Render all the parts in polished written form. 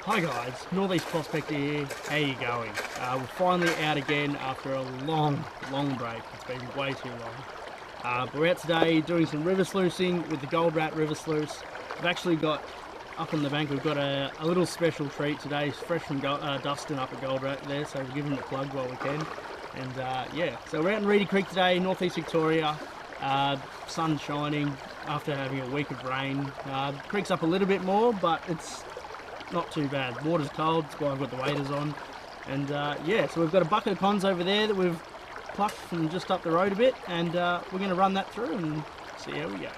Hi guys, Northeast Prospector here. How you going? We're finally out again after a long break. It's been way too long. But we're out today doing some river sluicing with the Gold Rat River Sluice. We've actually got, up on the bank, we've got a little special treat today. It's fresh from Dustin up at Gold Rat there, so we'll give him the plug while we can. And yeah, so we're out in Reedy Creek today, Northeast Victoria. Sun's shining after having a week of rain. The creek's up a little bit more, but it's not too bad. Water's cold, that's why I've got the waders on. And yeah, so we've got a bucket of ponds over there that we've plucked from just up the road a bit, and we're going to run that through and see how we go.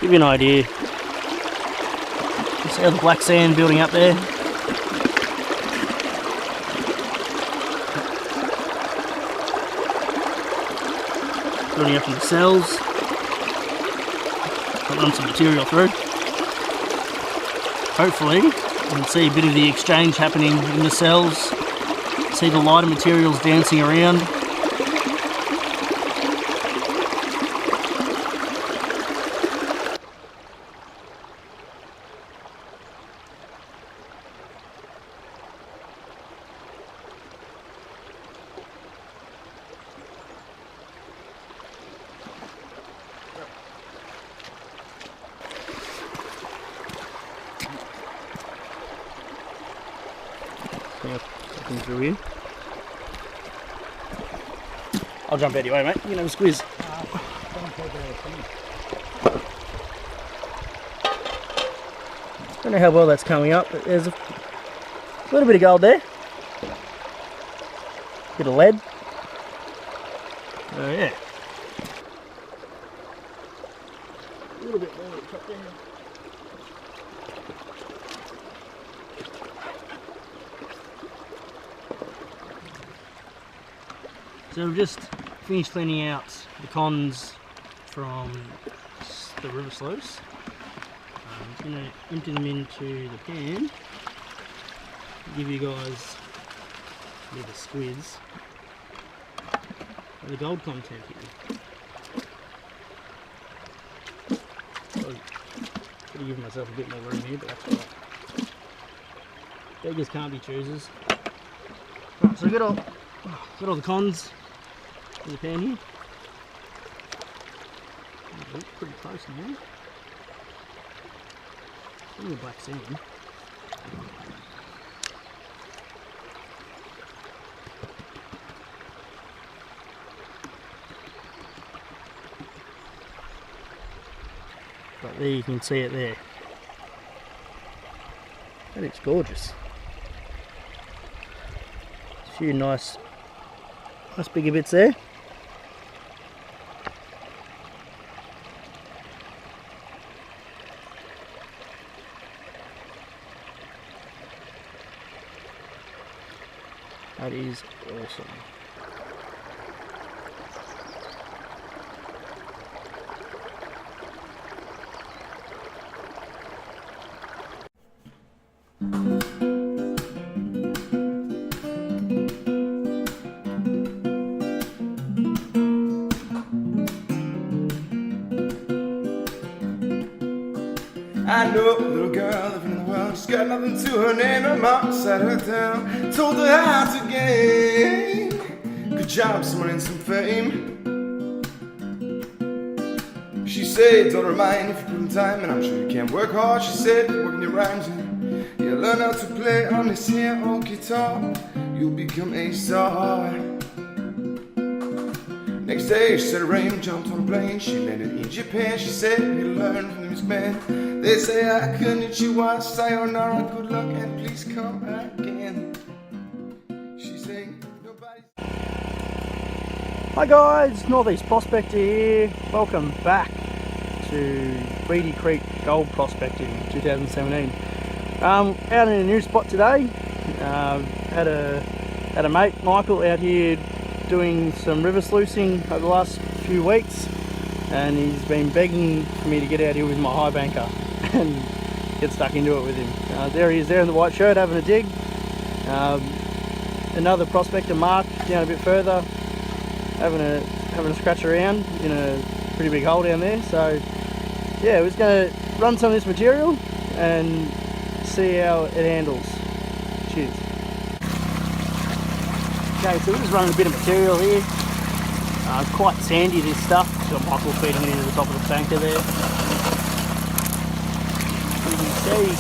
Give you an idea. You see how the black sand building up there? Building up in the cells. I'll run some material through. Hopefully you can see a bit of the exchange happening in the cells. See the lighter materials dancing around. Through here. I'll jump anyway, mate. You can have a squeeze. Don't know how well that's coming up, but there's a little bit of gold there. Bit of lead. Oh yeah. A little bit more at the top there. So we've just finished cleaning out the cons from the river sluice. I'm just going to empty them into the pan, give you guys a bit of a squeeze of the gold content here. Could have given myself a bit more room here, but that's alright. Beggars can't be choosers. Right, so we've got all the cons in the pan here. Oh, pretty close now. Some of the black sand. But there you can see it there. That is gorgeous. A few nice bigger bits there. That is awesome. I know a little girl living in the world, she's got nothing to her name, her mom sat her down, told her how to game. 'Cause good job, some money and some fame. She said, don't remind if you put in time, and I'm sure you can work hard. She said, working your rhymes and you learn how to play on this here old guitar. You'll become a star. Next day, she said it rained, jumped on a plane. She landed in Japan. She said, you learn from the music man. They say I konnichiwa, sayonara, good luck, and please come again. She sang, nobody's... Hi guys, Northeast Prospector here. Welcome back to Reedy Creek Gold Prospecting 2017. Out in a new spot today. Had a mate, Michael, out here doing some river sluicing over the last few weeks, and he's been begging for me to get out here with my high banker and get stuck into it with him. There he is, there in the white shirt, having a dig. Another prospector, Mark, down a bit further, having a scratch around in a pretty big hole down there. So yeah, we're just going to run some of this material and see how it handles. Cheers. Okay, so we're just running a bit of material here. Quite sandy, this stuff. Got Michael feeding it into the top of the banker there. You can see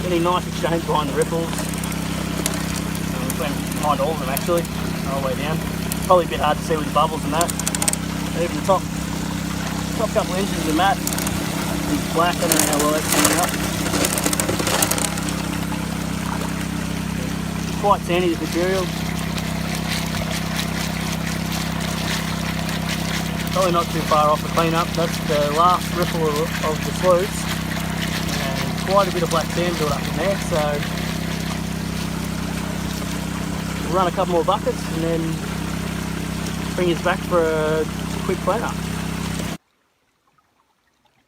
getting nice exchange behind the ripples. We've been behind all of them actually, all the way down. Probably a bit hard to see with the bubbles and that. Even the top couple inches of the mat is black. I don't know how well that's coming up. Quite sandy, this material. Probably not too far off the cleanup. That's the last ripple of the sluice. And quite a bit of black sand built up in there, so we'll run a couple more buckets and then bring us back for a quick cleanup.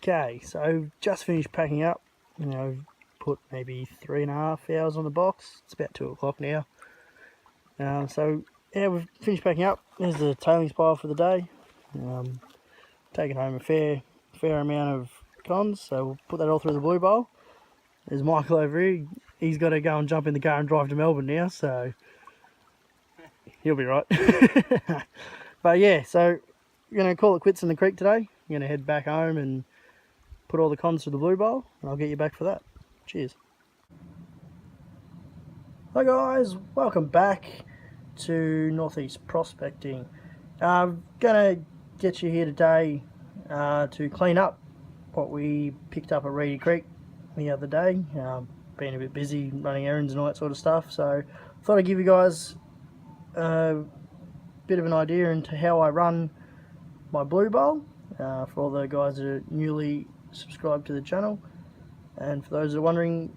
Okay, so just finished packing up. Put maybe 3.5 hours on the box. It's about 2 o'clock now. So yeah, we've finished packing up. There's the tailings pile for the day. Taking home a fair amount of cons, so we'll put that all through the blue bowl. There's Michael over here. He's got to go and jump in the car and drive to Melbourne now, so he'll be right. But yeah, so we're going to call it quits in the creek today. I'm going to head back home and put all the cons through the blue bowl, and I'll get you back for that. Cheers. Hi guys, welcome back to Northeast Prospecting. I'm going to get you here today to clean up what we picked up at Reedy Creek the other day. Been a bit busy running errands and all that sort of stuff, so I thought I'd give you guys a bit of an idea into how I run my blue bowl for all the guys that are newly subscribed to the channel, and for those that are wondering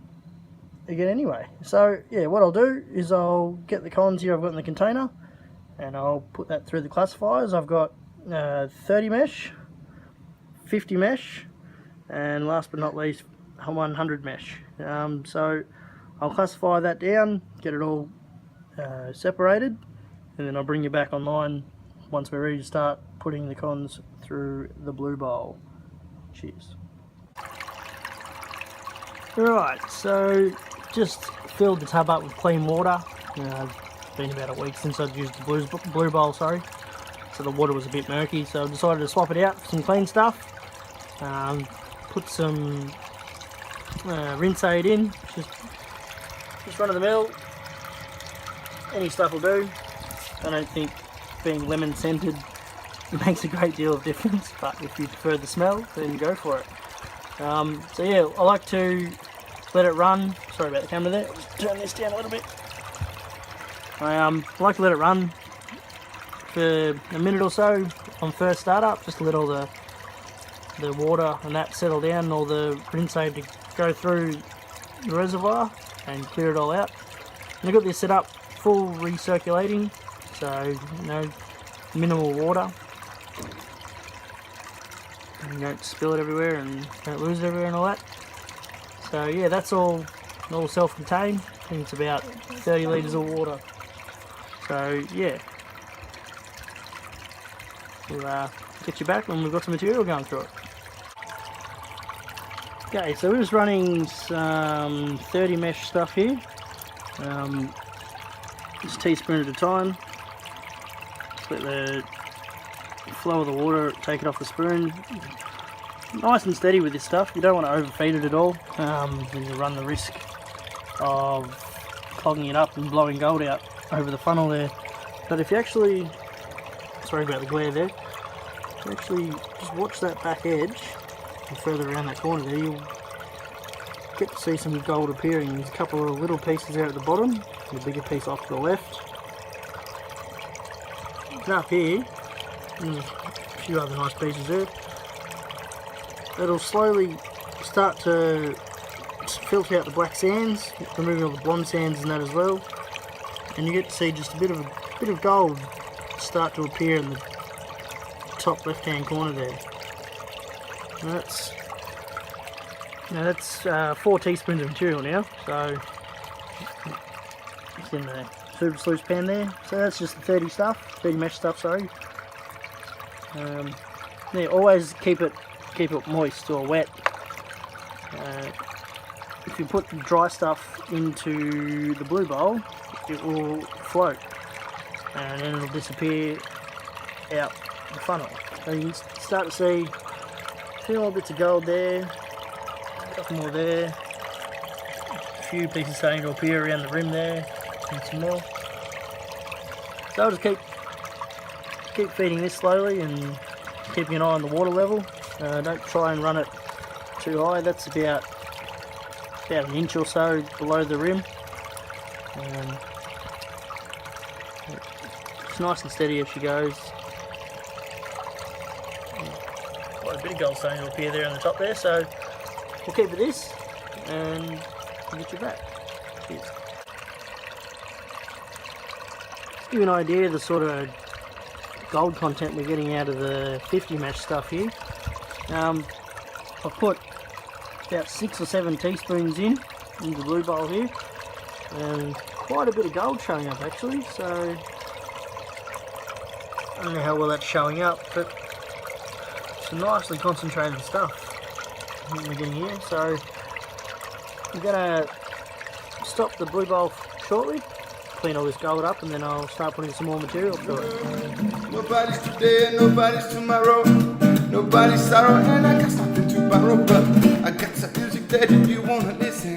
again anyway. So yeah, what I'll do is I'll get the cons here I've got in the container and I'll put that through the classifiers. I've got 30 mesh, 50 mesh, and last but not least 100 mesh. So I'll classify that down, get it all separated, and then I'll bring you back online once we're ready to start putting the cons through the blue bowl. Cheers. Right, so just filled the tub up with clean water. It's been about a week since I've used the blue bowl, sorry. So the water was a bit murky, so I decided to swap it out for some clean stuff. Put some rinse aid in, just run of the mill. Any stuff will do. I don't think being lemon scented makes a great deal of difference, but if you prefer the smell, then go for it. So yeah, I like to let it run. Sorry about the camera there. Let's turn this down a little bit. I like to let it run for a minute or so on first startup, just to let all the water and that settle down, all the rinse aid to go through the reservoir and clear it all out. And I've got this set up full recirculating, so minimal water. You don't spill it everywhere and don't lose it everywhere and all that. So yeah, that's all self-contained. I think it's about 30 litres of water. So yeah, we'll get you back when we've got some material going through it. Okay, so we're just running some 30 mesh stuff here. Just a teaspoon at a time. Just let the flow of the water take it off the spoon. Nice and steady with this stuff. You don't want to overfeed it at all. Then you run the risk of clogging it up and blowing gold out over the funnel there. But if you actually, sorry about the glare there, if you actually just watch that back edge and further around that corner there, you'll get to see some gold appearing. There's a couple of little pieces there at the bottom, the bigger piece off to the left. And up here, there's a few other nice pieces there. It'll slowly start to filter out the black sands, removing all the blonde sands and that as well. And you get to see just a bit of gold start to appear in the top left hand corner there. And that's 4 teaspoons of material now, so it's in the super sluice pan there. So that's just the 30 mesh stuff, sorry. Yeah, always keep it moist or wet. If you put the dry stuff into the blue bowl, it will float and then it'll disappear out the funnel. So you can start to see a few more bits of gold there, a couple more there, a few pieces starting to appear around the rim there, and some more. So I'll just keep feeding this slowly and keeping an eye on the water level. Don't try and run it too high. That's about an inch or so below the rim. It's nice and steady as she goes. Quite a bit of gold starting to appear there on the top there, so we'll keep with this and I'll get you back. Cheers. To give you an idea of the sort of gold content we're getting out of the 50 mesh stuff here, I've put about 6 or 7 teaspoons into the blue bowl here, and quite a bit of gold showing up actually, so I don't know how well that's showing up, but some nicely concentrated stuff we're getting here. So I'm going to stop the blue bowl shortly, clean all this gold up, and then I'll start putting some more material through it. Nobody's today, nobody's tomorrow, nobody's sorrow, and I got something to borrow, but I got some music that if you wanna listen,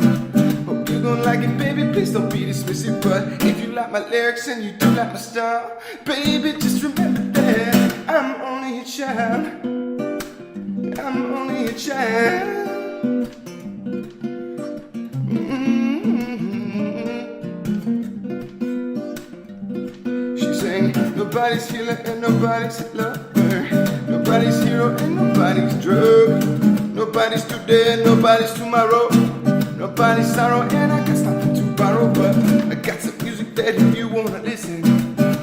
hope you gon' like it, baby, please don't be dismissive. But if you like my lyrics and you do like my style, baby, just remember that I'm only a child, I'm only a child. She sang, nobody's healer and nobody's lover, nobody's hero and nobody's drug, nobody's today and nobody's tomorrow, nobody's sorrow, and I got something to borrow, but I got some music that if you wanna listen,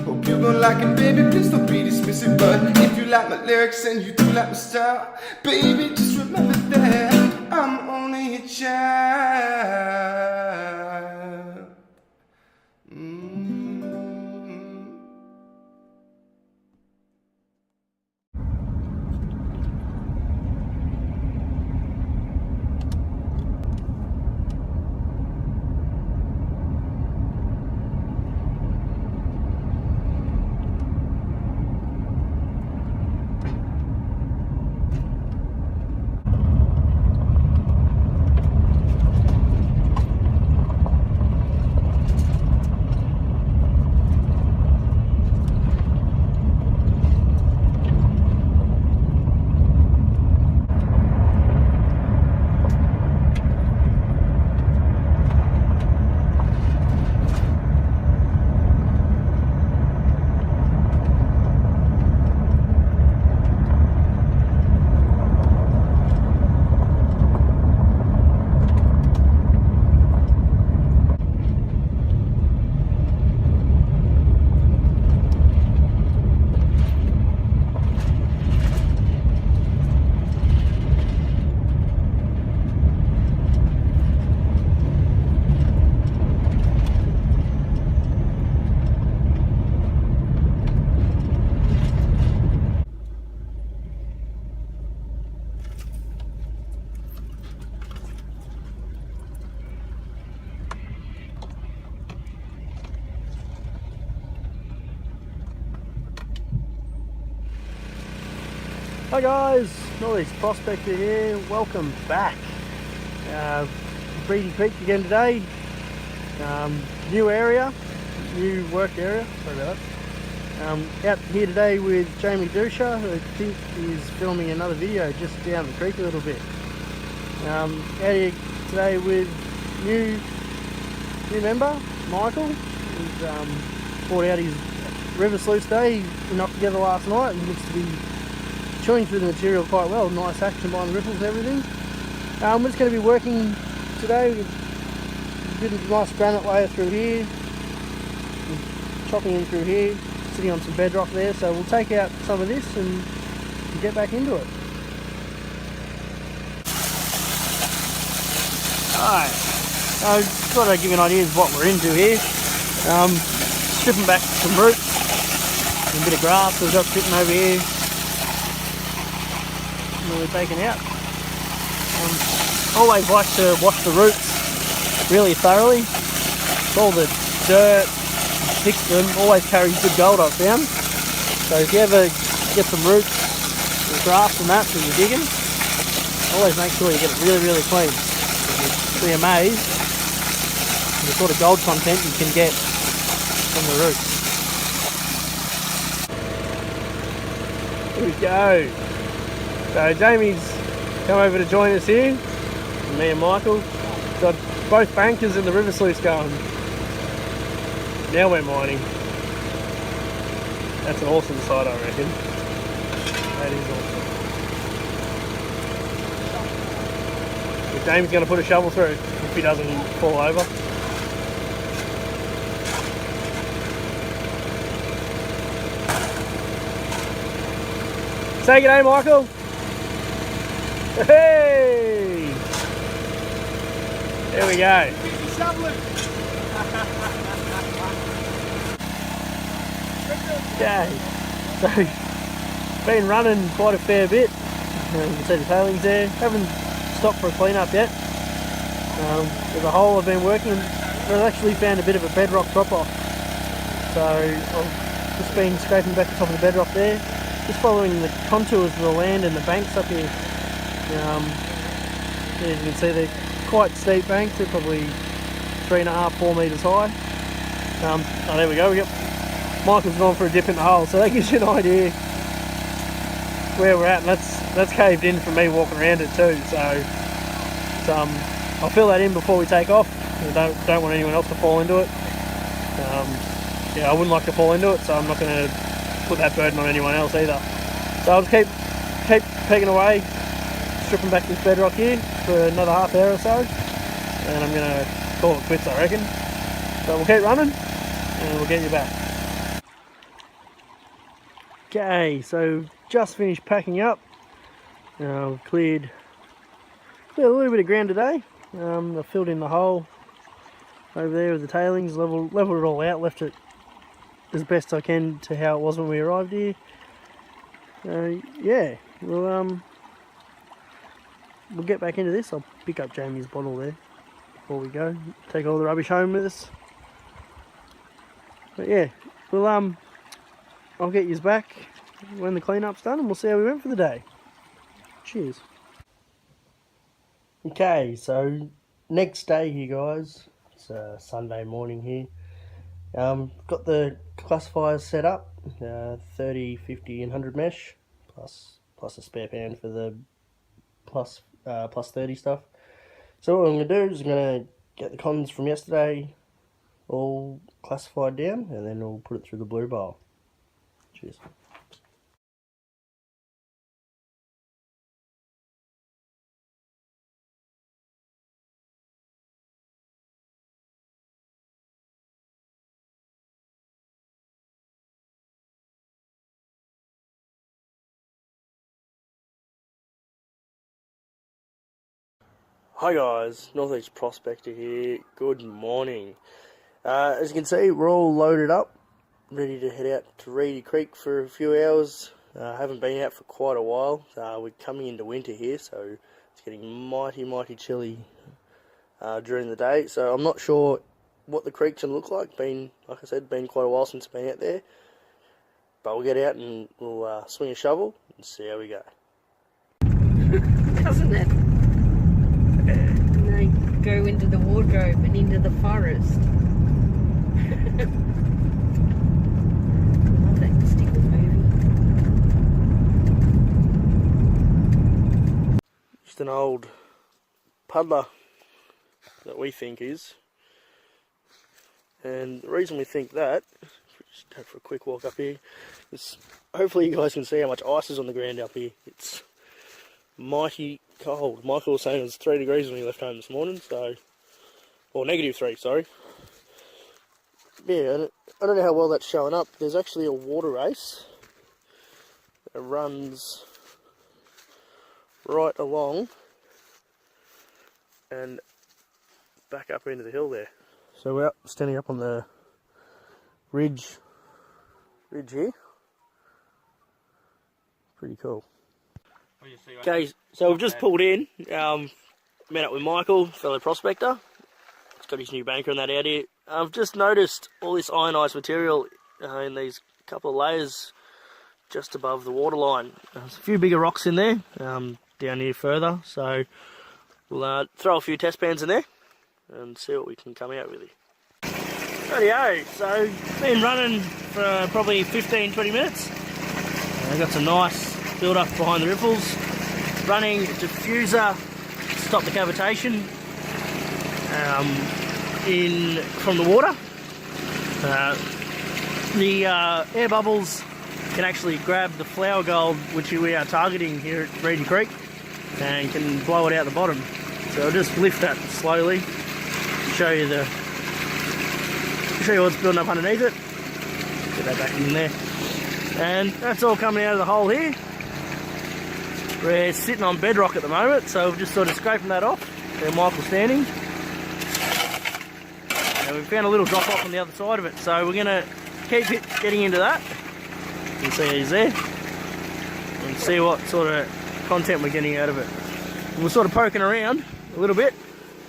hope you gon' like it, baby, please don't be dismissive. But if you like my lyrics and you do like my style, baby, just remember that I'm only a child. Hi guys, Northeast Prospector here, welcome back. Reedy Creek again today. New area, new work area, sorry about that. Out here today with Jamie Dusha, who I think is filming another video just down the creek a little bit. Out here today with new member, Michael. He's brought out his river sluice day he knocked together last night and looks to be chewing through the material quite well. Nice action behind the ripples and everything. We're just going to be working today with a bit of nice granite layer through here, chopping in through here, sitting on some bedrock there, so we'll take out some of this and get back into it. Alright, I thought I'd give you an idea of what we're into here. Stripping back some roots, and a bit of grass we've got sitting over here. We're taking out. Always like to wash the roots really thoroughly. All the dirt, sticks to them, always carries good gold, I've found. So if you ever get some roots and grass and that when you're digging, always make sure you get it really clean. You'll be amazed at the sort of gold content you can get from the roots. Here we go. So Jamie's come over to join us here, and me and Michael. Got both bankers in the river sluice going. Now we're mining. That's an awesome sight, I reckon. That is awesome. Jamie's going to put a shovel through if he doesn't fall over. Say good day, Michael. Hey! There we go. Okay, so been running quite a fair bit. You can see the tailings there. Haven't stopped for a clean up yet. There's a hole I've been working. I've actually found a bit of a bedrock drop off. So I've just been scraping back the top of the bedrock there, just following the contours of the land and the banks up here. As you can see, they're quite steep banks. They're probably 3.5 to 4 metres high. Oh, there we go. We got Michael's gone for a dip in the hole, so that gives you an idea where we're at. And that's caved in from me walking around it too. So I'll fill that in before we take off. I don't want anyone else to fall into it. Yeah, I wouldn't like to fall into it, so I'm not going to put that burden on anyone else either. So I'll just keep pegging away, stripping back this bedrock here for another half hour or so, and I'm going to call it quits, I reckon. So we'll keep running and we'll get you back. Okay, so just finished packing up. We've cleared a little bit of ground today. I filled in the hole over there with the tailings, leveled it all out, left it as best I can to how it was when we arrived here. Yeah, we'll get back into this. I'll pick up Jamie's bottle there before we go. Take all the rubbish home with us. But yeah, I'll get you back when the cleanup's done and we'll see how we went for the day. Cheers. Okay, so next day here, guys. It's Sunday morning here. Got the classifiers set up, 30, 50 and 100 mesh, plus a spare pan for the plus 30 stuff. So what I'm going to do is I'm going to get the cons from yesterday all classified down, and then we'll put it through the blue bowl. Cheers. Hi guys, Northeast Prospector here. Good morning. As you can see, we're all loaded up, ready to head out to Reedy Creek for a few hours. Haven't been out for quite a while. We're coming into winter here, so it's getting mighty chilly during the day. So I'm not sure what the creek's gonna look like. Like I said, been quite a while since I've been out there. But we'll get out and we'll swing a shovel and see how we go. doesn't it? And they go into the wardrobe and into the forest. Love that stupid movie. Just an old puddler that we think is. And the reason we think that, just go for a quick walk up here, is hopefully you guys can see how much ice is on the ground up here. It's mighty cold. Michael was saying it was 3 degrees when he left home this morning, so, or -3, sorry. Yeah, I don't know how well that's showing up. There's actually a water race that runs right along and back up into the hill there. So we're standing up on the ridge here. Pretty cool. Okay, so we've just pulled in, met up with Michael, fellow prospector. He's got his new banker and that out here. I've just noticed all this ionised material in these couple of layers just above the waterline. There's a few bigger rocks in there, down here further, so we'll throw a few test pans in there and see what we can come out with. Rightio, so been running for probably 15-20 minutes. I've got some nice build up behind the riffles. Running diffuser to stop the cavitation from the water. The air bubbles can actually grab the flower gold, which we are targeting here at Reedy Creek, and can blow it out the bottom. So I'll just lift that slowly, show you what's building up underneath it. Get that back in there. And that's all coming out of the hole here. We're sitting on bedrock at the moment, so we're just sort of scraping that off. There Michael's standing. And we found a little drop off on the other side of it, so we're going to keep getting into that. You can see he's there. And see what sort of content we're getting out of it. And we're sort of poking around a little bit.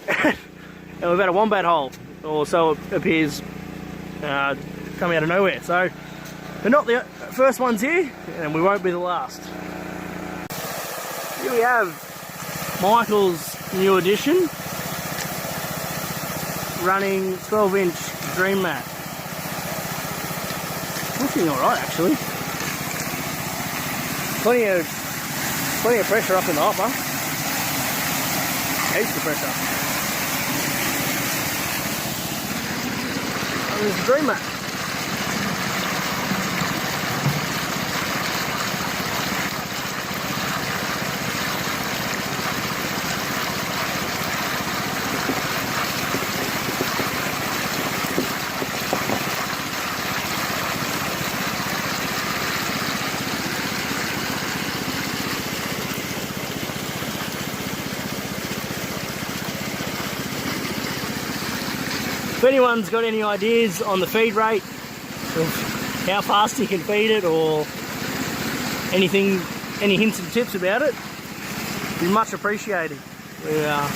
And we've had a wombat hole, or so it appears, coming out of nowhere. So we're not the first ones here, and we won't be the last. Here we have Michael's new addition, running 12-inch dream mat. Looking alright actually. Plenty of pressure up in the hopper. Heaps of pressure. And there's the dream mat. If anyone's got any ideas on the feed rate, of how fast you can feed it, or anything, any hints and tips about it, it'd be much appreciated. We are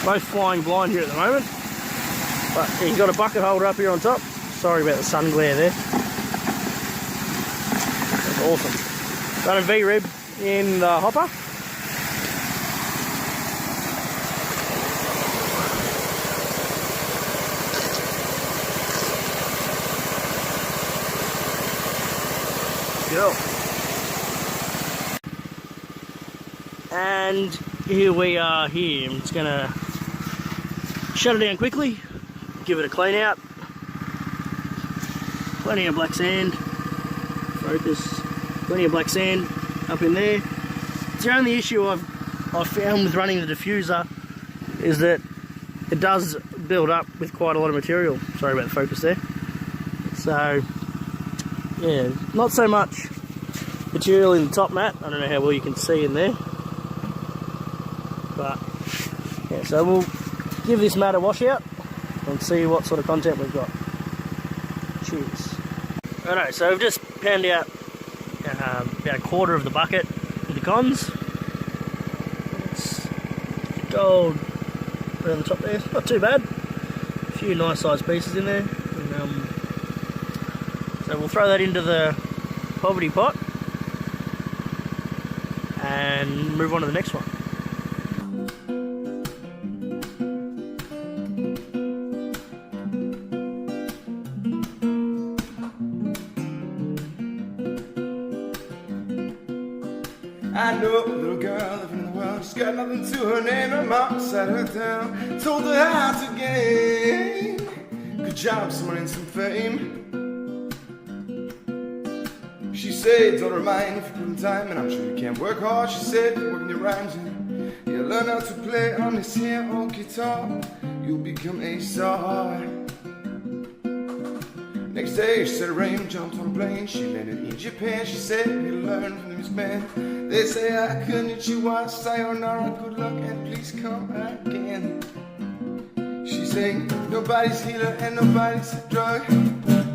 both flying blind here at the moment, but he's got a bucket holder up here on top. Sorry about the sun glare there. That's awesome. Got a V-rib in the hopper. Go. And here we are here. I'm just gonna shut it down quickly, give it a clean out. Plenty of black sand. Focus. Plenty of black sand up in there. The only issue I've found with running the diffuser is that it does build up with quite a lot of material. Sorry about the focus there. So yeah, not so much material in the top mat. I don't know how well you can see in there, but yeah, so we'll give this mat a wash out and see what sort of content we've got. Cheers. Alright, so we've just panned out about a quarter of the bucket with the cons. It's gold around the top there, not too bad. A few nice sized pieces in there. And, so we'll throw that into the poverty pot, and move on to the next one. I know a little girl living in the world. She's got nothing to her name. Her mom sat her down, told her how to gain good job, some money and some fame. She said, don't remind if you put in time, and I'm sure you can work hard. She said, working your rhymes and you learn how to play on this here old guitar. You'll become a star. Next day, she said it rained, jumped on a plane. She landed in Japan. She said, you learn from this man. They say, I konnichiwa, sayonara, good luck, and please come again. She sang, nobody's healer and nobody's drug.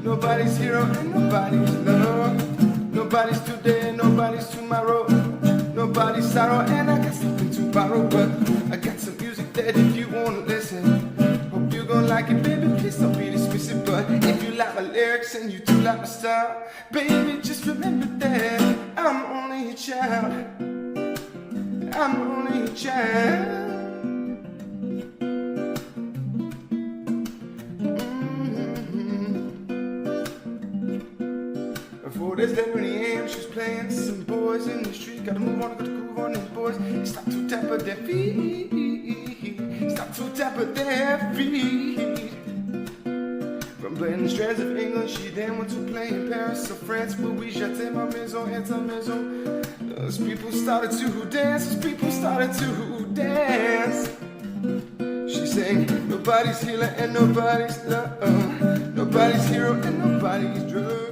Nobody's hero and nobody's love. Nobody's today and nobody's tomorrow. Nobody's sorrow and I got something to borrow. But I got some music that if you wanna listen, hope you gon' like it, baby, please don't be dismissive. But if you like my lyrics and you do like my style, baby, just remember that I'm only a child. I'm only a child. Before there's 11 a.m. she was playing some boys in the street. Gotta move on, gotta groove on these boys. Stop to tap at their feet. Stop to tap at their feet. From playing the strands of England, she then went to play in Paris or France. But we jeté ma maison et ta maison. Those people started to dance. Those people started to dance. She sang, nobody's healer and nobody's love. Nobody's hero and nobody's drug.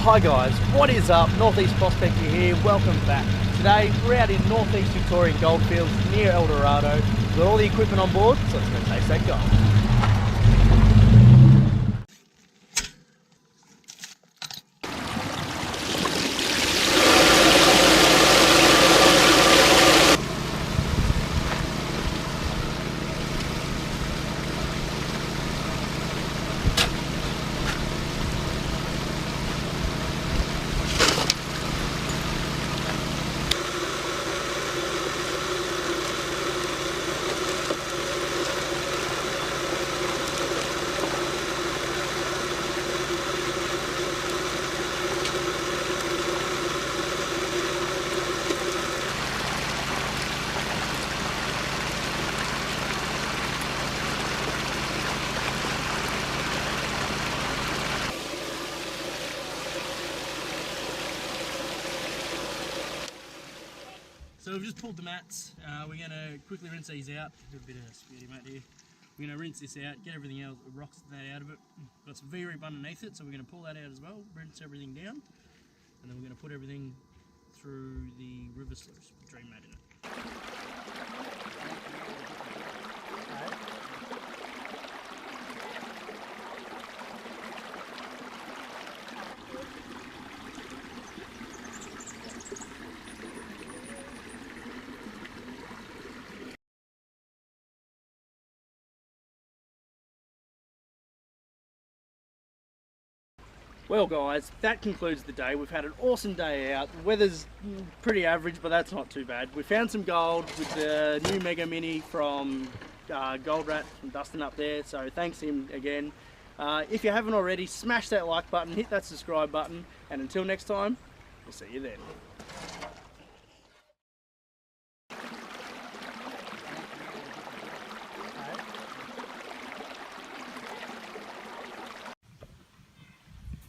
Hi guys, what is up? Northeast Prospector here, welcome back. Today we're out in Northeast Victorian goldfields near El Dorado. We've got all the equipment on board, so let's go taste that gold. So we've just pulled the mats. We're going to quickly rinse these out. Do a bit of spaghetti mat here. We're going to rinse this out, get everything else, rocks that out of it. Got some V-rip underneath it, so we're going to pull that out as well, rinse everything down, and then we're going to put everything through the river sluice with dream mat in it. Well guys, that concludes the day. We've had an awesome day out. The weather's pretty average, but that's not too bad. We found some gold with the new Mega Mini from Gold Rat from Dustin up there, so thanks him again. If you haven't already, smash that like button, hit that subscribe button, and until next time, we'll see you then.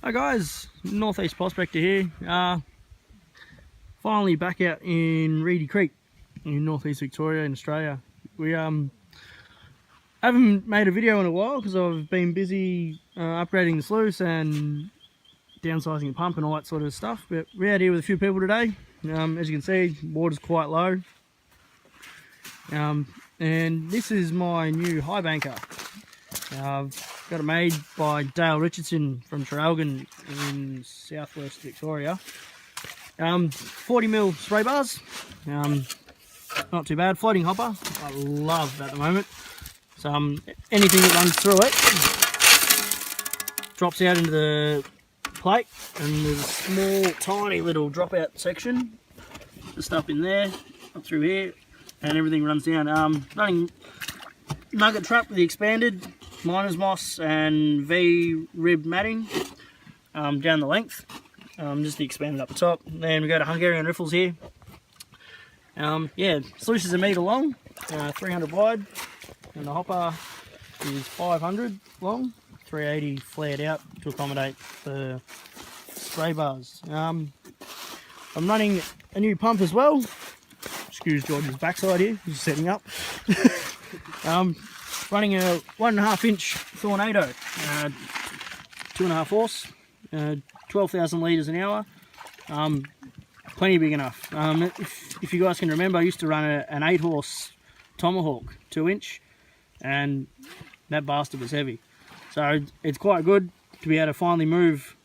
Hi guys, Northeast Prospector here. finally back out in Reedy Creek in northeast Victoria in Australia. We haven't made a video in a while because I've been busy upgrading the sluice and downsizing the pump and all that sort of stuff, but we're out here with a few people today. As you can see, water's quite low, and this is my new Highbanker. I've got it made by Dale Richardson from Traralgon in southwest Victoria. 40mm spray bars, not too bad. Floating hopper, I love at the moment. So anything that runs through it drops out into the plate, and there's a small tiny little dropout section just up in there, up through here, and everything runs down. Running nugget trap with the expanded miner's moss and V-rib matting down the length. Just the expanded up the top. Then we go to Hungarian riffles here. Yeah, sluice is 1 metre long, 300 wide, and the hopper is 500 long, 380 flared out to accommodate the spray bars. I'm running a new pump as well. Excuse George's backside here, he's setting up. Running a 1.5 inch Tornado, 2.5 horse, 12,000 litres an hour. Plenty big enough. If you guys can remember, I used to run an 8 horse Tomahawk 2 inch, and that bastard was heavy. So it's quite good to be able to finally move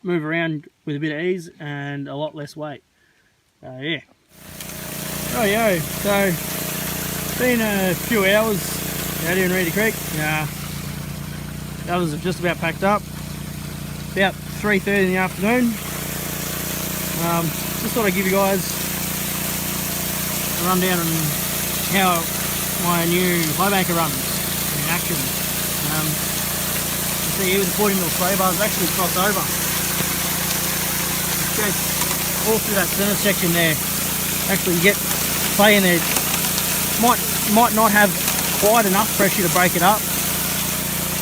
around with a bit of ease and a lot less weight. Yeah. Rightio, so been a few hours out here in Reedy Creek. That was just about packed up. About 3:30 in the afternoon. Just thought I'd give you guys a rundown on how my new Highbanker runs in action. You see here with the 40mm spray bars actually cross over. It goes all through that center section there. Actually you get play in there. Might not have quite enough pressure to break it up,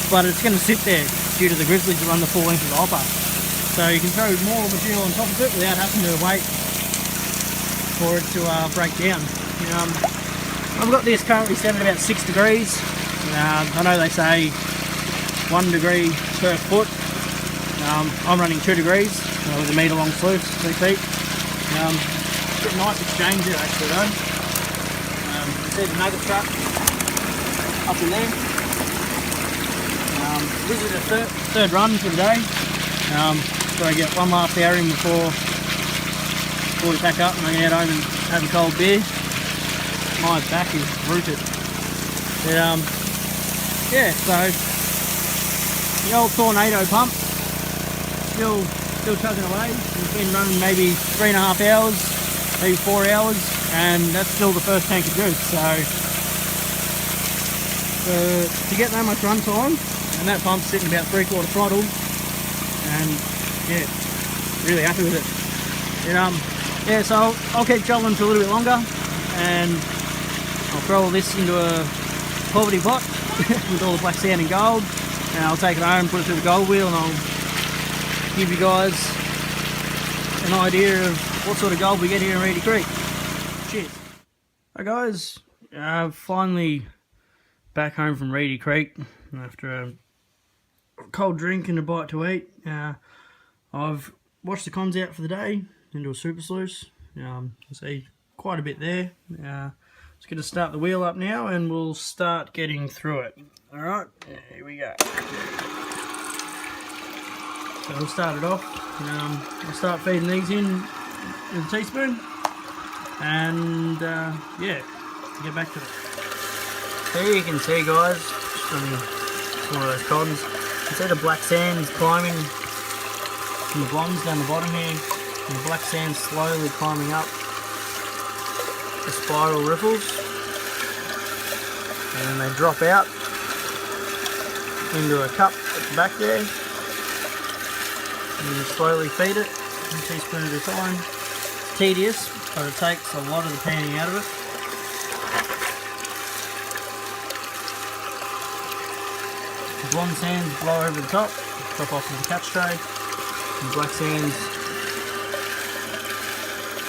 but it's going to sit there due to the grizzlies that run the full length of the hopper. So you can throw more material on top of it without having to wait for it to break down. I've got this currently set at about 6 degrees. I know they say 1 degree per foot. I'm running 2 degrees with a metre long sluice, 3 feet. Bit nice exchange there actually though. You see the nugget trap up in there. This is the third run for the day. So I get one last hour in before we pack up and I get home and have a cold beer. My back is rooted. But, yeah, so the old Tornado pump still chugging away. It's been running maybe 3.5 hours, maybe 4 hours, and that's still the first tank of juice. So to get that much run time, and that pump's sitting about 3/4 throttle, and yeah, really happy with it. And, yeah, so I'll keep travelling for a little bit longer, and I'll throw all this into a poverty pot with all the black sand and gold, and I'll take it home, put it through the gold wheel, and I'll give you guys an idea of what sort of gold we get here in Reedy Creek. Cheers. Hi guys, finally back home from Reedy Creek after a cold drink and a bite to eat. I've washed the cons out for the day into a super sluice. You see quite a bit there. Just going to start the wheel up now and we'll start getting through it. Alright, here we go. So we'll start it off. I'll start feeding these in with a teaspoon, and yeah, get back to it. So here you can see guys, just running some of those cons. You can see the black sand is climbing from the blondes down the bottom here, and the black sand slowly climbing up the spiral riffles, and then they drop out into a cup at the back there, and you slowly feed it, 1 teaspoon at a time. It's tedious, but it takes a lot of the panning out of it. The blonde sands blow over the top, drop off into the catch tray, and the black sands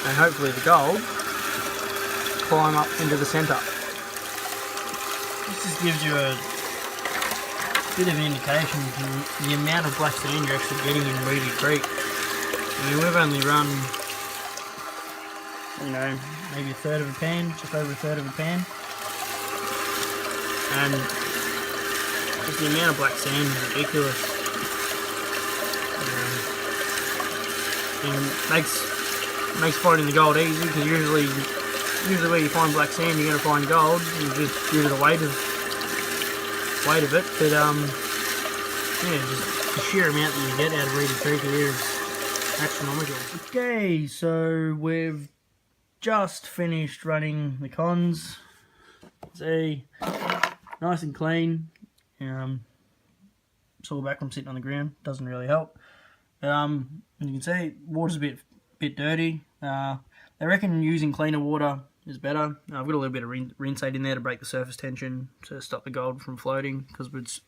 and hopefully the gold climb up into the centre. This just gives you a bit of an indication of the amount of black sand you're actually getting in Reedy Creek. I mean, we've only run, you know, maybe a third of a pan, just over a third of a pan, and just the amount of black sand is ridiculous. And makes finding the gold easy, because usually where you find black sand you're going to find gold, just due to the weight of it. But yeah, just the sheer amount that you get out of Reedy Creek here is astronomical. Okay, so we've just finished running the cons. See, nice and clean. It's all back from sitting on the ground, doesn't really help. As you can see, water's a bit dirty. They reckon using cleaner water is better. I've got a little bit of rinseate in there to break the surface tension to stop the gold from floating, because it's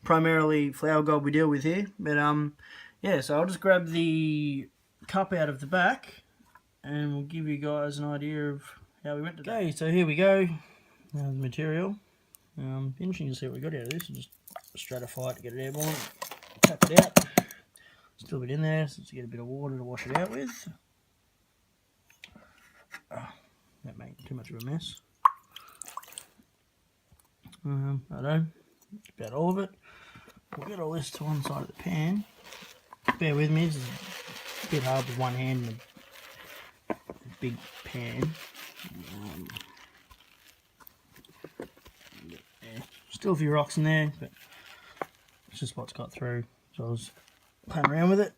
primarily flower gold we deal with here. But yeah, so I'll just grab the cup out of the back and we'll give you guys an idea of how we went today. Okay, so here we go. The material. Interesting to see what we got out of this. We'll just stratify it to get it airborne. Tap it out. Still a bit in there, so let's get a bit of water to wash it out with. That made too much of a mess. I don't know, about all of it. We'll get all this to one side of the pan. Bear with me, this is a bit hard with one hand in a big pan. Yeah, still a few rocks in there, but it's just what's got through. So I was playing around with it.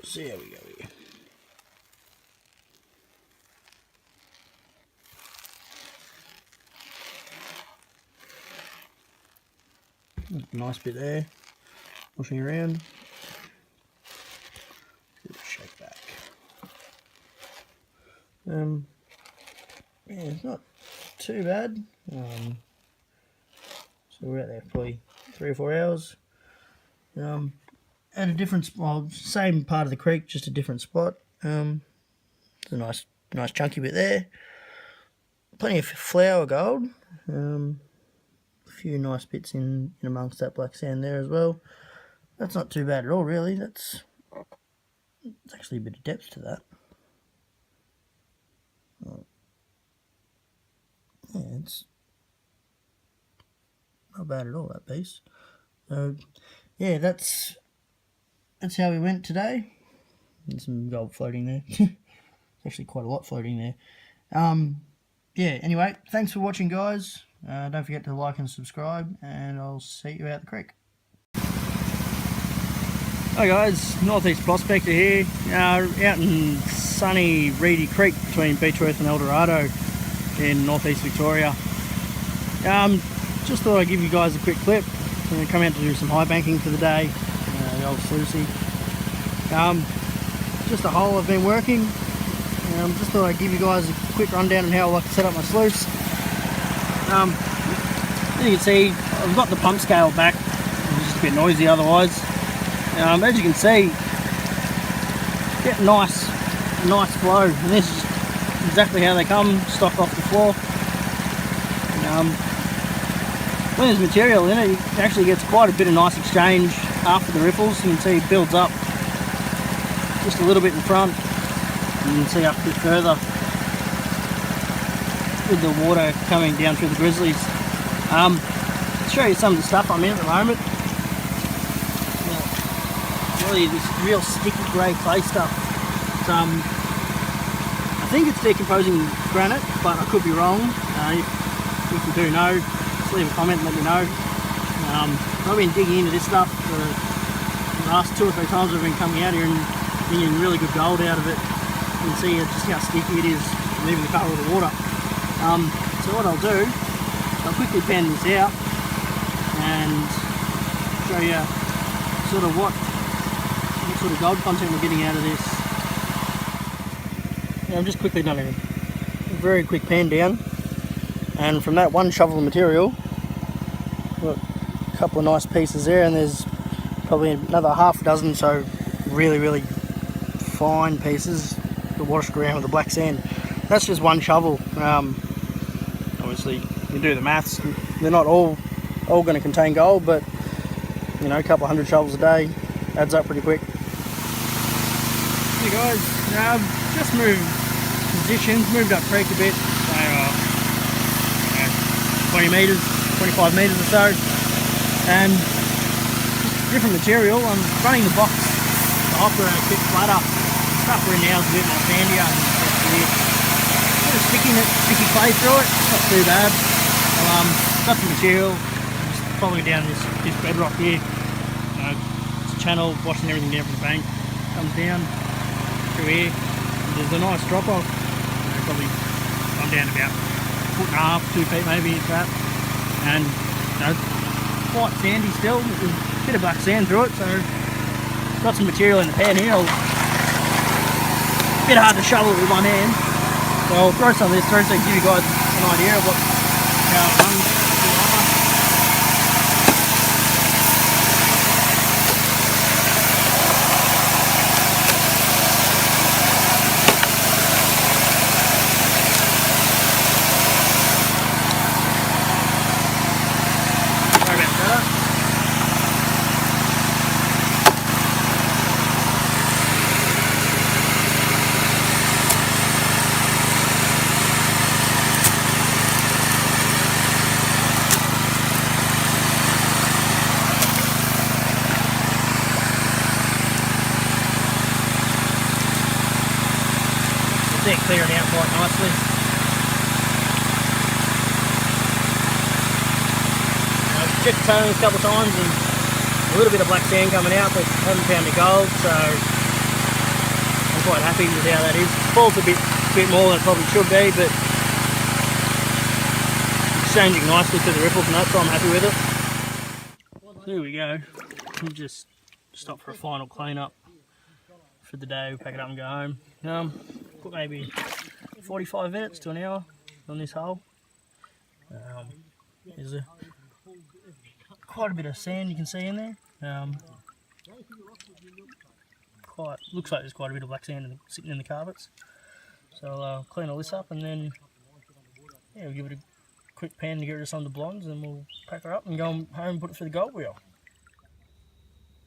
See how we go here. Nice bit there, pushing around. Give it a shake back. Yeah, it's not too bad. So we're out there for probably 3 or 4 hours. At a different, well, same part of the creek, just a different spot. It's a nice chunky bit there. Plenty of flower gold. A few nice bits in amongst that black sand there as well. That's not too bad at all, really. It's actually a bit of depth to that. Yeah, it's not bad at all, that piece. So yeah, that's how we went today. There's some gold floating there. Actually quite a lot floating there. Yeah, anyway, thanks for watching, guys. Don't forget to like and subscribe, and I'll see you out the creek. Hi guys, Northeast Prospector here, out in sunny Reedy Creek between Beechworth and Eldorado in Northeast Victoria. Just thought I'd give you guys a quick clip. I'm going to come out to do some high banking for the day, the old sluicing. Just a hole I've been working. Just thought I'd give you guys a quick rundown on how I like to set up my sluice. As you can see, I've got the pump scale back. It's just a bit noisy otherwise. As you can see, get nice flow, and this is exactly how they come, stock off the floor. When there's material in it, it actually gets quite a bit of nice exchange after the riffles. You can see it builds up just a little bit in front, and you can see up a bit further with the water coming down through the grizzlies. I'll show you some of the stuff I'm in at the moment. Really, this real sticky grey clay stuff. It's, I think it's decomposing granite, but I could be wrong. If you do know, just leave a comment and let me know. I've been digging into this stuff for the last 2 or 3 times I've been coming out here and getting really good gold out of it. You can see just how sticky it is, and even the colour of the water. So what I'll do, I'll quickly pan this out and show you sort of what sort of gold content we're getting out of this. Yeah, I've just quickly done a very quick pan down, and from that one shovel of material, got a couple of nice pieces there, and there's probably another half a dozen, so really fine pieces to wash around with the black sand. That's just one shovel. Obviously, you do the maths. They're not all going to contain gold, but you know, a couple of 100 shovels a day adds up pretty quick. Hey guys, just moved positions, moved up creek a bit, so 20 metres, 25 metres or so, and different material. I'm running the box, the hopper a bit flatter. The stuff we're in now is a bit more sandier and a bit of sticky clay through it. Not too bad. Got some material, just following down this bedrock here. It's a channel, washing everything down from the bank. Comes down through here. There's a nice drop off. Probably come down about 1.5 2 feet maybe, if that. And quite sandy still, with a bit of black sand through it, so got some material in the pan here. A bit hard to shovel it with one hand, so I'll throw some of this through so I can give you guys an idea of how it runs. They're clearing out quite nicely. I've checked the tongues a couple of times and a little bit of black sand coming out, but haven't found any gold, so I'm quite happy with how that is. Falls a bit more than it probably should be, but it's changing nicely through the ripples and that, so I'm happy with it. There we go. We'll just stop for a final clean up for the day. We'll pack it up and go home. Put maybe 45 minutes to an hour on this hole. There's quite a bit of sand you can see in there. Looks like there's quite a bit of black sand sitting in the carpets. So I'll clean all this up and then we'll give it a quick pan to get rid of some of the blondes, and we'll pack her up and go home and put it for the gold wheel.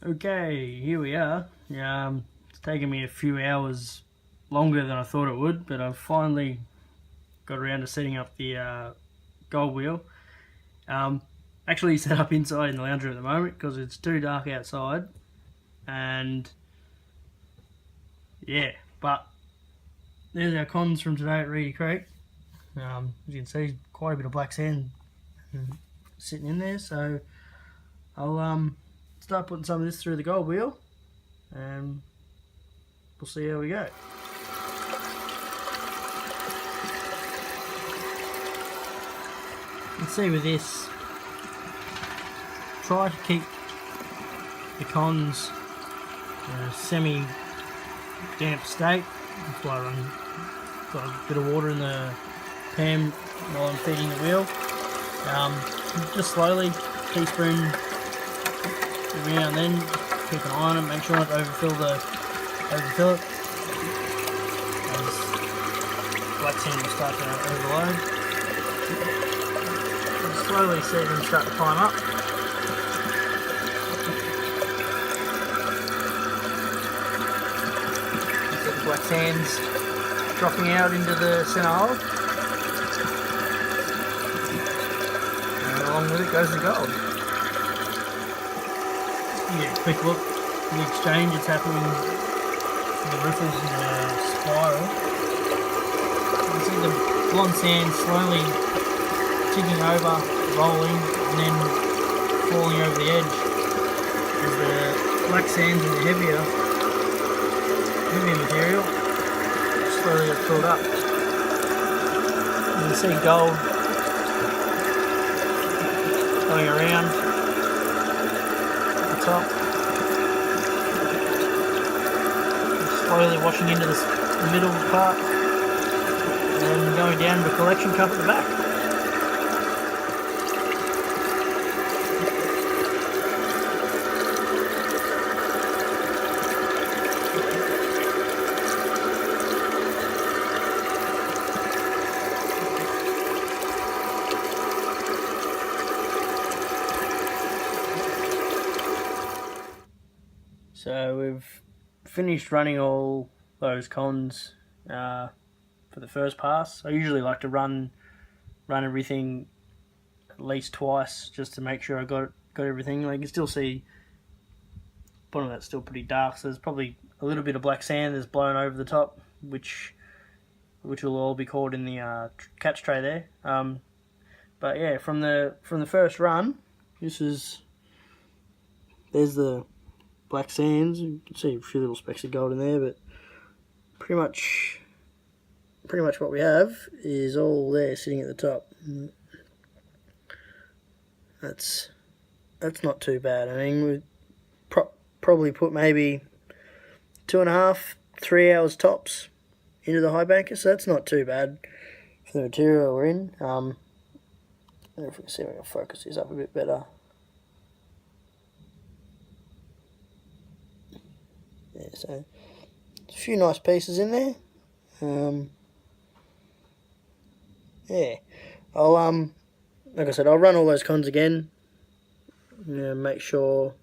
Okay, here we are. It's taken me a few hours longer than I thought it would, but I've finally got around to setting up the gold wheel. Actually set up inside in the lounge room at the moment because it's too dark outside, and yeah, but there's our cons from today at Reedy Creek. As you can see, quite a bit of black sand sitting in there, so I'll start putting some of this through the gold wheel and we'll see how we go. You can see with this, try to keep the cons in a semi-damp state. That's why I've got a bit of water in the pan while I'm feeding the wheel. Just slowly, teaspoon every now and then, keep an eye on it, make sure not to overfill it. As black sand will start to overload. Slowly see them start to climb up. The black sand's dropping out into the centre hole. And along with it goes the gold. Yeah, quick look at the exchange, it's happening with the ripples in a spiral. You can see the blonde sand slowly ticking over, rolling, and then falling over the edge. As the black sands and the heavier material slowly get filled up. You can see gold going around at the top, slowly washing into the middle part, and then going down to the collection cup at the back. So we've finished running all those cons for the first pass. I usually like to run everything at least twice just to make sure I got everything. Like, you can still see the bottom of that's still pretty dark, so there's probably a little bit of black sand that's blown over the top, which will all be caught in the catch tray there. But yeah, from the first run, there's the black sands. You can see a few little specks of gold in there, but pretty much what we have is all there sitting at the top. That's not too bad. I mean, we probably put maybe 2.5, 3 hours tops into the Highbanker, so that's not too bad for the material we're in. I don't know if we can see if I can focus this up a bit better. Yeah, so a few nice pieces in there. Yeah, I'll like I said, I'll run all those cons again. Make sure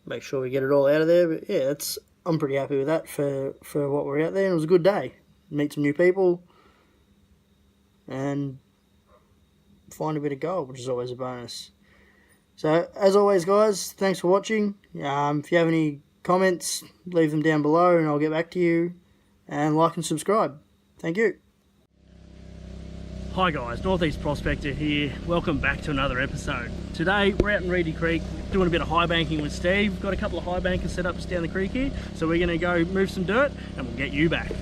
we get it all out of there. But yeah, I'm pretty happy with that for what we're out there. And it was a good day. Meet some new people and find a bit of gold, which is always a bonus. So as always, guys, thanks for watching. If you have any comments, leave them down below and I'll get back to you. And like and subscribe. Thank you. Hi guys, Northeast Prospector here. Welcome back to another episode. Today we're out in Reedy Creek doing a bit of high banking with Steve. Got a couple of high bankers set up just down the creek here, so we're going to go move some dirt and we'll get you back.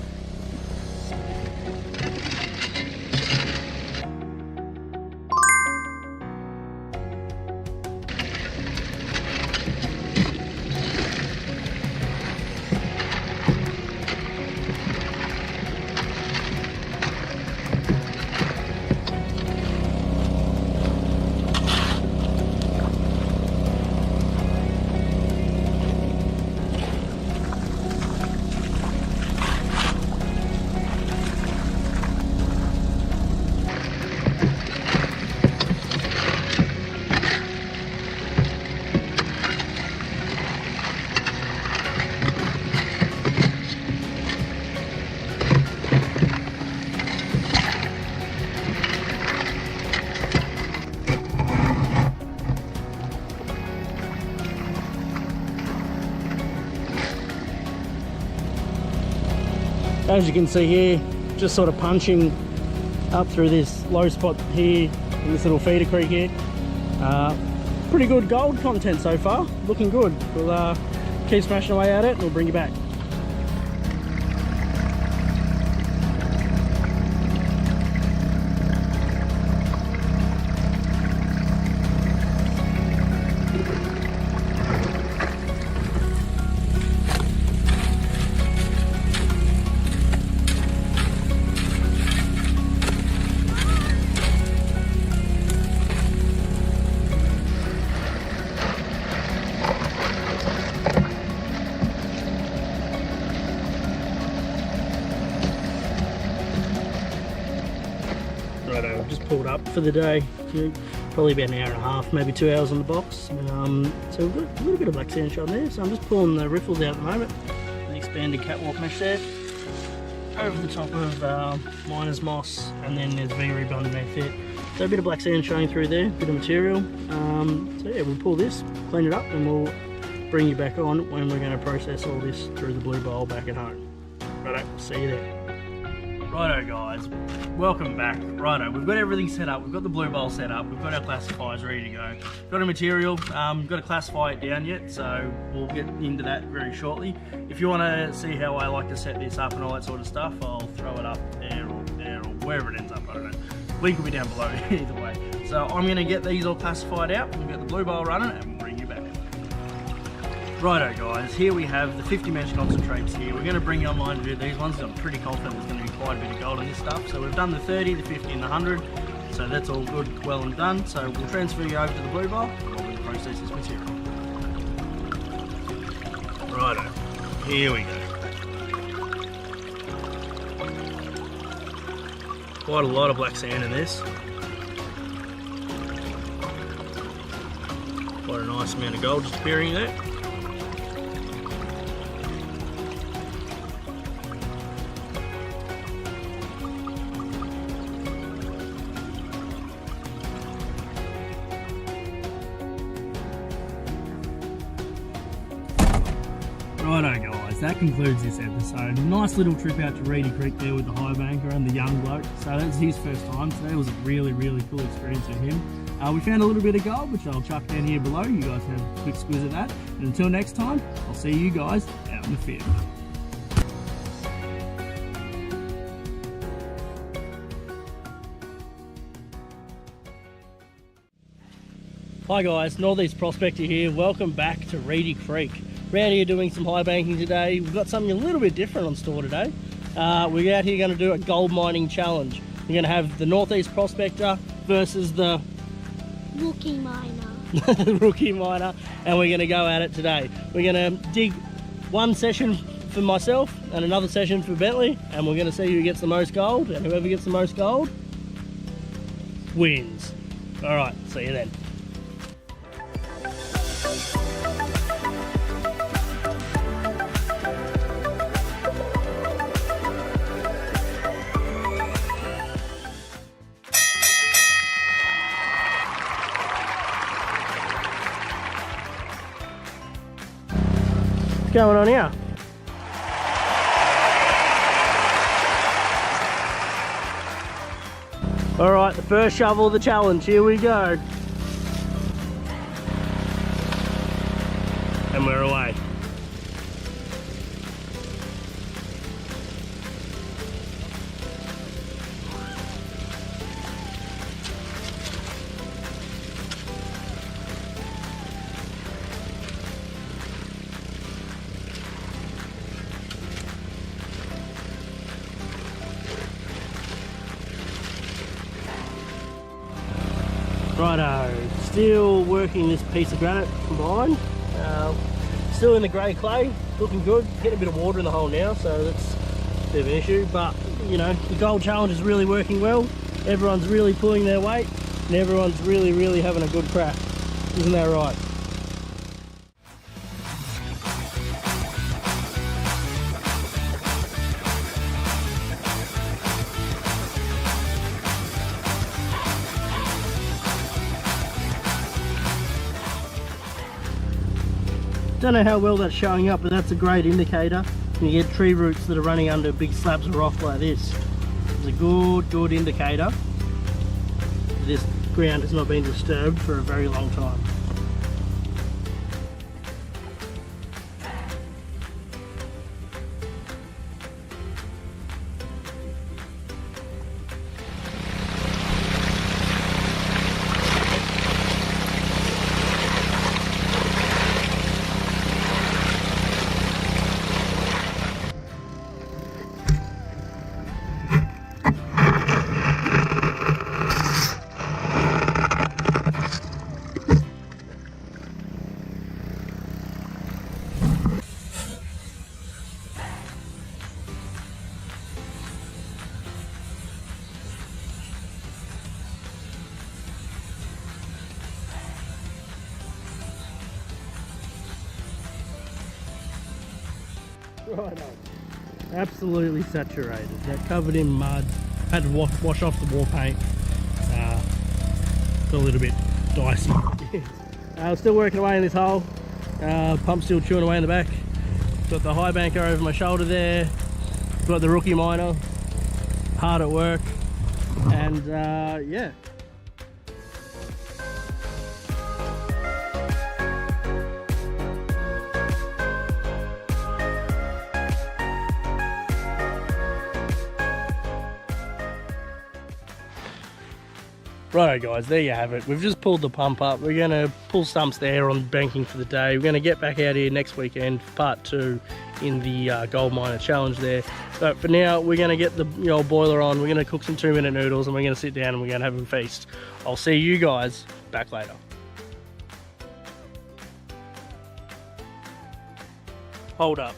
As you can see here, just sort of punching up through this low spot here in this little feeder creek here. Pretty good gold content so far, looking good. We'll keep smashing away at it and we'll bring you back. Righto, I've just pulled up for the day. Probably about an hour and a half, maybe 2 hours on the box. So we've got a little bit of black sand shot there. So I'm just pulling the riffles out at the moment. The expanded catwalk mesh there. Over the top of miner's moss, and then there's V-rib underneath it. So a bit of black sand showing through there, a bit of material. So yeah, we'll pull this, clean it up, and we'll bring you back on when we're going to process all this through the blue bowl back at home. Righto, see you there. Righto guys, welcome back. Righto, we've got everything set up, we've got the blue bowl set up, we've got our classifiers ready to go. Got a material, got to classify it down yet, so we'll get into that very shortly. If you want to see how I like to set this up and all that sort of stuff, I'll throw it up there or wherever it ends up, I don't know. Link will be down below either way. So I'm going to get these all classified out, we'll get the blue bowl running and we'll bring you back. Righto guys, here we have the 50 mesh concentrates here. We're going to bring you online to do these ones. I'm pretty confident there's going to be quite a bit of gold in this stuff. So we've done the 30, the 50 and the 100. So that's all good, well and done. So we'll transfer you over to the blue bowl while we process this material. Righto, here we go. Quite a lot of black sand in this. Quite a nice amount of gold just appearing there. Righto guys, that concludes this episode. Nice little trip out to Reedy Creek there with the Highbanker and the young bloke. So that's his first time today. It was a really cool experience with him. We found a little bit of gold, which I'll chuck down here below. You guys can have a quick squiz at that. And until next time, I'll see you guys out in the field. Hi guys, Northeast Prospector here. Welcome back to Reedy Creek. Around here doing some high banking today. We've got something a little bit different on store today. We're out here going to do a gold mining challenge. We're going to have the Northeast Prospector versus the Rookie miner. the Rookie Miner, and we're going to go at it today. We're going to dig one session for myself and another session for Bentley, and we're going to see who gets the most gold, and whoever gets the most gold wins. Alright, see you then. What's going on here? Alright, the first shovel of the challenge, here we go. And we're away. Righto, still working this piece of granite combined. Still in the grey clay, looking good. Getting a bit of water in the hole now, so that's a bit of an issue. But you know, the gold challenge is really working well. Everyone's really pulling their weight, and everyone's really having a good crack. Isn't that right? Don't know how well that's showing up, but that's a great indicator. You get tree roots that are running under big slabs of rock like this. It's a good indicator. This ground has not been disturbed for a very long time. Right on. Absolutely saturated. They're covered in mud. Had to wash off the war paint. It's a little bit dicey. Still working away in this hole. Pump still chewing away in the back. Got the Highbanker over my shoulder there. Got the Rookie Miner. Hard at work. And yeah. Righto guys, there you have it. We've just pulled the pump up. We're going to pull stumps there on banking for the day. We're going to get back out here next weekend for part 2 in the gold miner challenge there. But for now, we're going to get the old boiler on. We're going to cook some 2-minute noodles and we're going to sit down and we're going to have a feast. I'll see you guys back later. Hold up.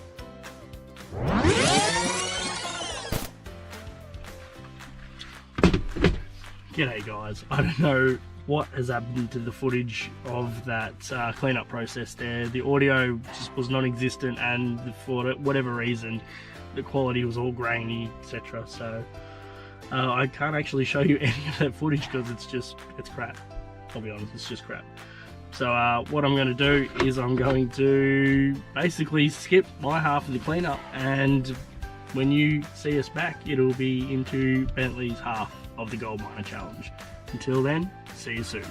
G'day guys, I don't know what has happened to the footage of that cleanup process there. The audio just was non-existent and for whatever reason the quality was all grainy, etc. So I can't actually show you any of that footage because it's crap. I'll be honest, it's just crap. So what I'm going to do is I'm going to basically skip my half of the cleanup, and when you see us back, it'll be into Bentley's half of the Gold Miner Challenge. Until then, see you soon.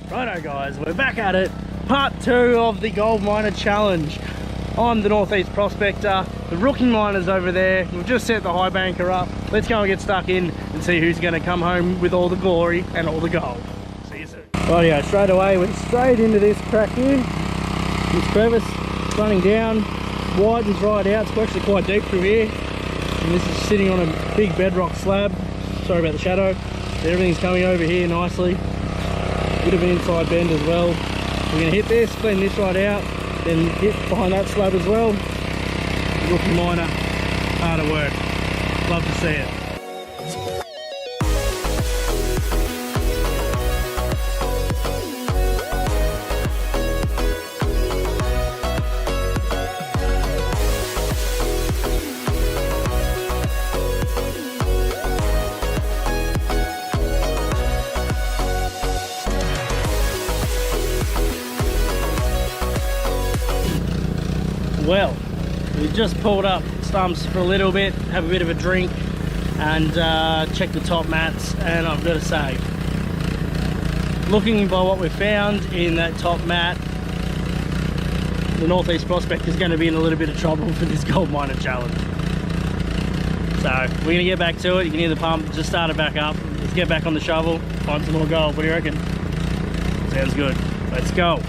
Righto guys, we're back at it. Part 2 of the Gold Miner Challenge. I'm the Northeast Prospector, the rookie miner's over there. We've just set the Highbanker up. Let's go and get stuck in and see who's going to come home with all the glory and all the gold. See you soon. Rightio, straight away we're straight into this crack here. This crevice running down, widens right out. It's actually quite deep through here. And this is sitting on a big bedrock slab. Sorry about the shadow. Everything's coming over here nicely. Bit of an inside bend as well. We're going to hit this, clean this right out, then hit behind that slab as well. Rookie miner, hard at work. Love to see it. Well, we just pulled up stumps for a little bit, have a bit of a drink, and check the top mats, and I've got to say, looking by what we found in that top mat, the Northeast Prospector is going to be in a little bit of trouble for this Gold Miner Challenge. So we're going to get back to it. You can hear the pump just started back up. Let's get back on the shovel, find some more gold. What do you reckon? Sounds good. Let's go.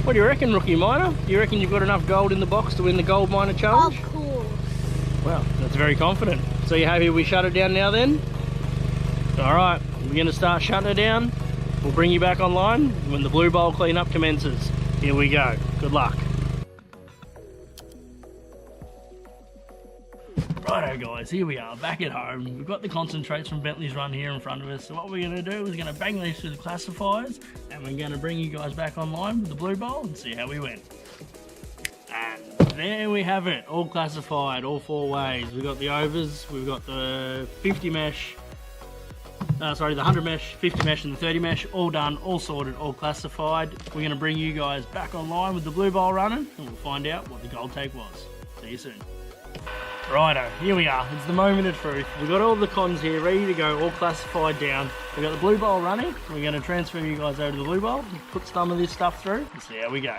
What do you reckon, rookie miner? Do you reckon you've got enough gold in the box to win the Gold Miner Challenge? Of course. Well, that's very confident. So you happy we shut it down now then? Alright, we're going to start shutting it down. We'll bring you back online when the blue bowl cleanup commences. Here we go. Good luck. Righto guys, here we are back at home. We've got the concentrates from Bentley's run here in front of us. So what we're going to do is going to bang these through the classifiers, and we're going to bring you guys back online with the blue bowl and see how we went. And there we have it, all classified, all 4 ways. We've got the overs, we've got the 50 mesh, the 100 mesh, 50 mesh and the 30 mesh, all done, all sorted, all classified. We're going to bring you guys back online with the blue bowl running, and we'll find out what the gold take was. See you soon. Righto, here we are. It's the moment of truth. We've got all the cons here ready to go, all classified down. We've got the blue bowl running. We're going to transfer you guys over to the blue bowl, put some of this stuff through, and see how we go.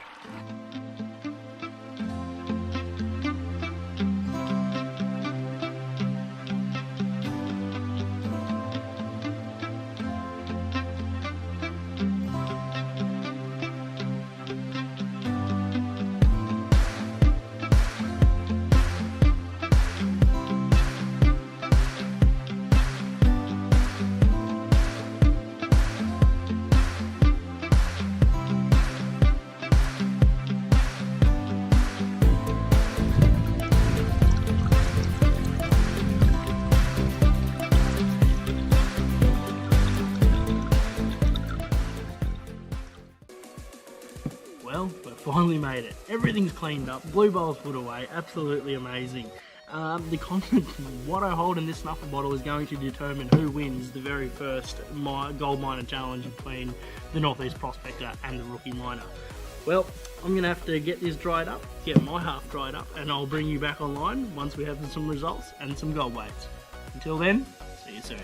Well, we've finally made it. Everything's cleaned up, blue bowl's put away, absolutely amazing. What I hold in this snuffer bottle is going to determine who wins the very first Gold Miner Challenge between the Northeast Prospector and the Rookie Miner. Well, I'm going to have to get this dried up, get my half dried up, and I'll bring you back online once we have some results and some gold weights. Until then, see you soon.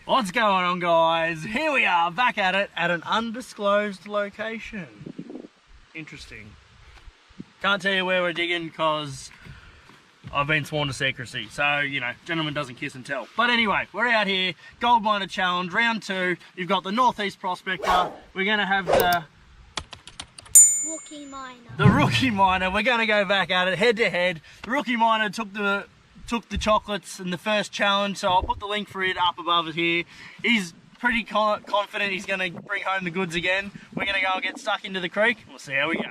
What's going on, guys? Here we are, back at it, at an undisclosed location. Interesting. Can't tell you where we're digging because I've been sworn to secrecy. So, you know, gentleman doesn't kiss and tell. But anyway, we're out here, Gold Miner Challenge, round 2. You've got the Northeast Prospector. We're going to have the Rookie miner. the Rookie Miner. We're going to go back at it, head to head. The Rookie Miner took the chocolates in the first challenge, so I'll put the link for it up above it here. He's pretty confident he's going to bring home the goods again. We're going to go and get stuck into the creek. We'll see how we go.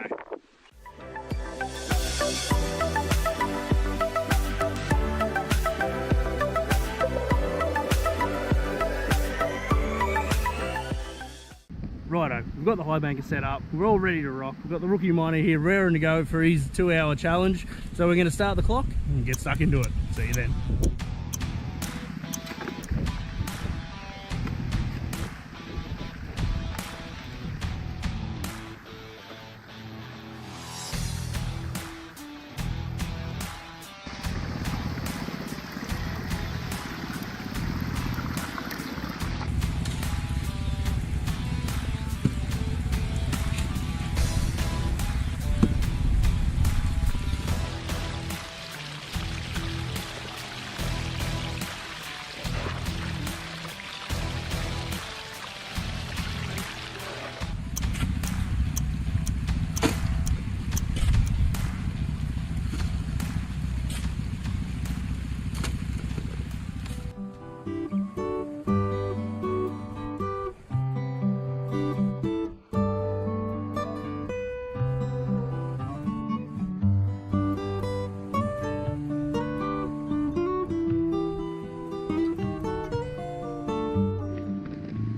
Righto, we've got the Highbanker set up, we're all ready to rock. We've got the Rookie Miner here raring to go for his 2-hour challenge. So we're going to start the clock and get stuck into it. See you then.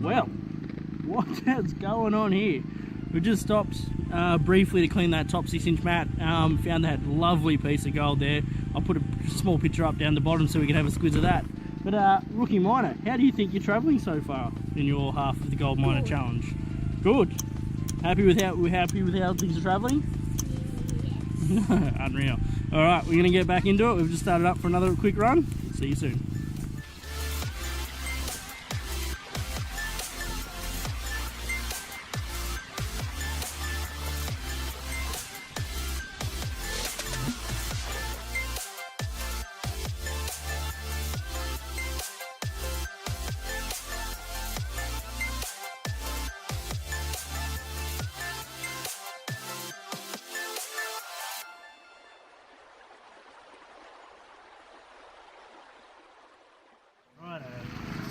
Well, what's going on here? We just stopped briefly to clean that top 6-inch mat. Found that lovely piece of gold there. I'll put a small picture up down the bottom so we can have a squiz of that. But Rookie Miner, how do you think you're travelling so far in your half of the Gold Miner Challenge? Good. Happy with how things are travelling? Yeah. Unreal. All right, we're gonna get back into it. We've just started up for another quick run. See you soon.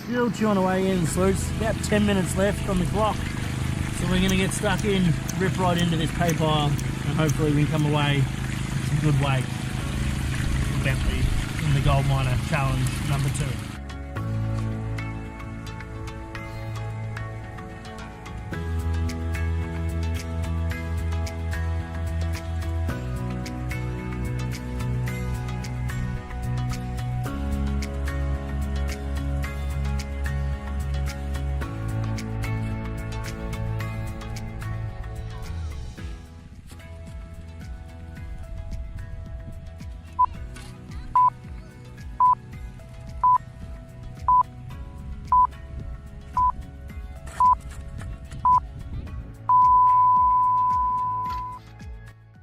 Still chewing away in Sluice. About 10 minutes left on the clock. So we're going to get stuck in, rip right into this pay pile, and hopefully we can come away with some good weight for Bentley in the Gold Miner Challenge number 2.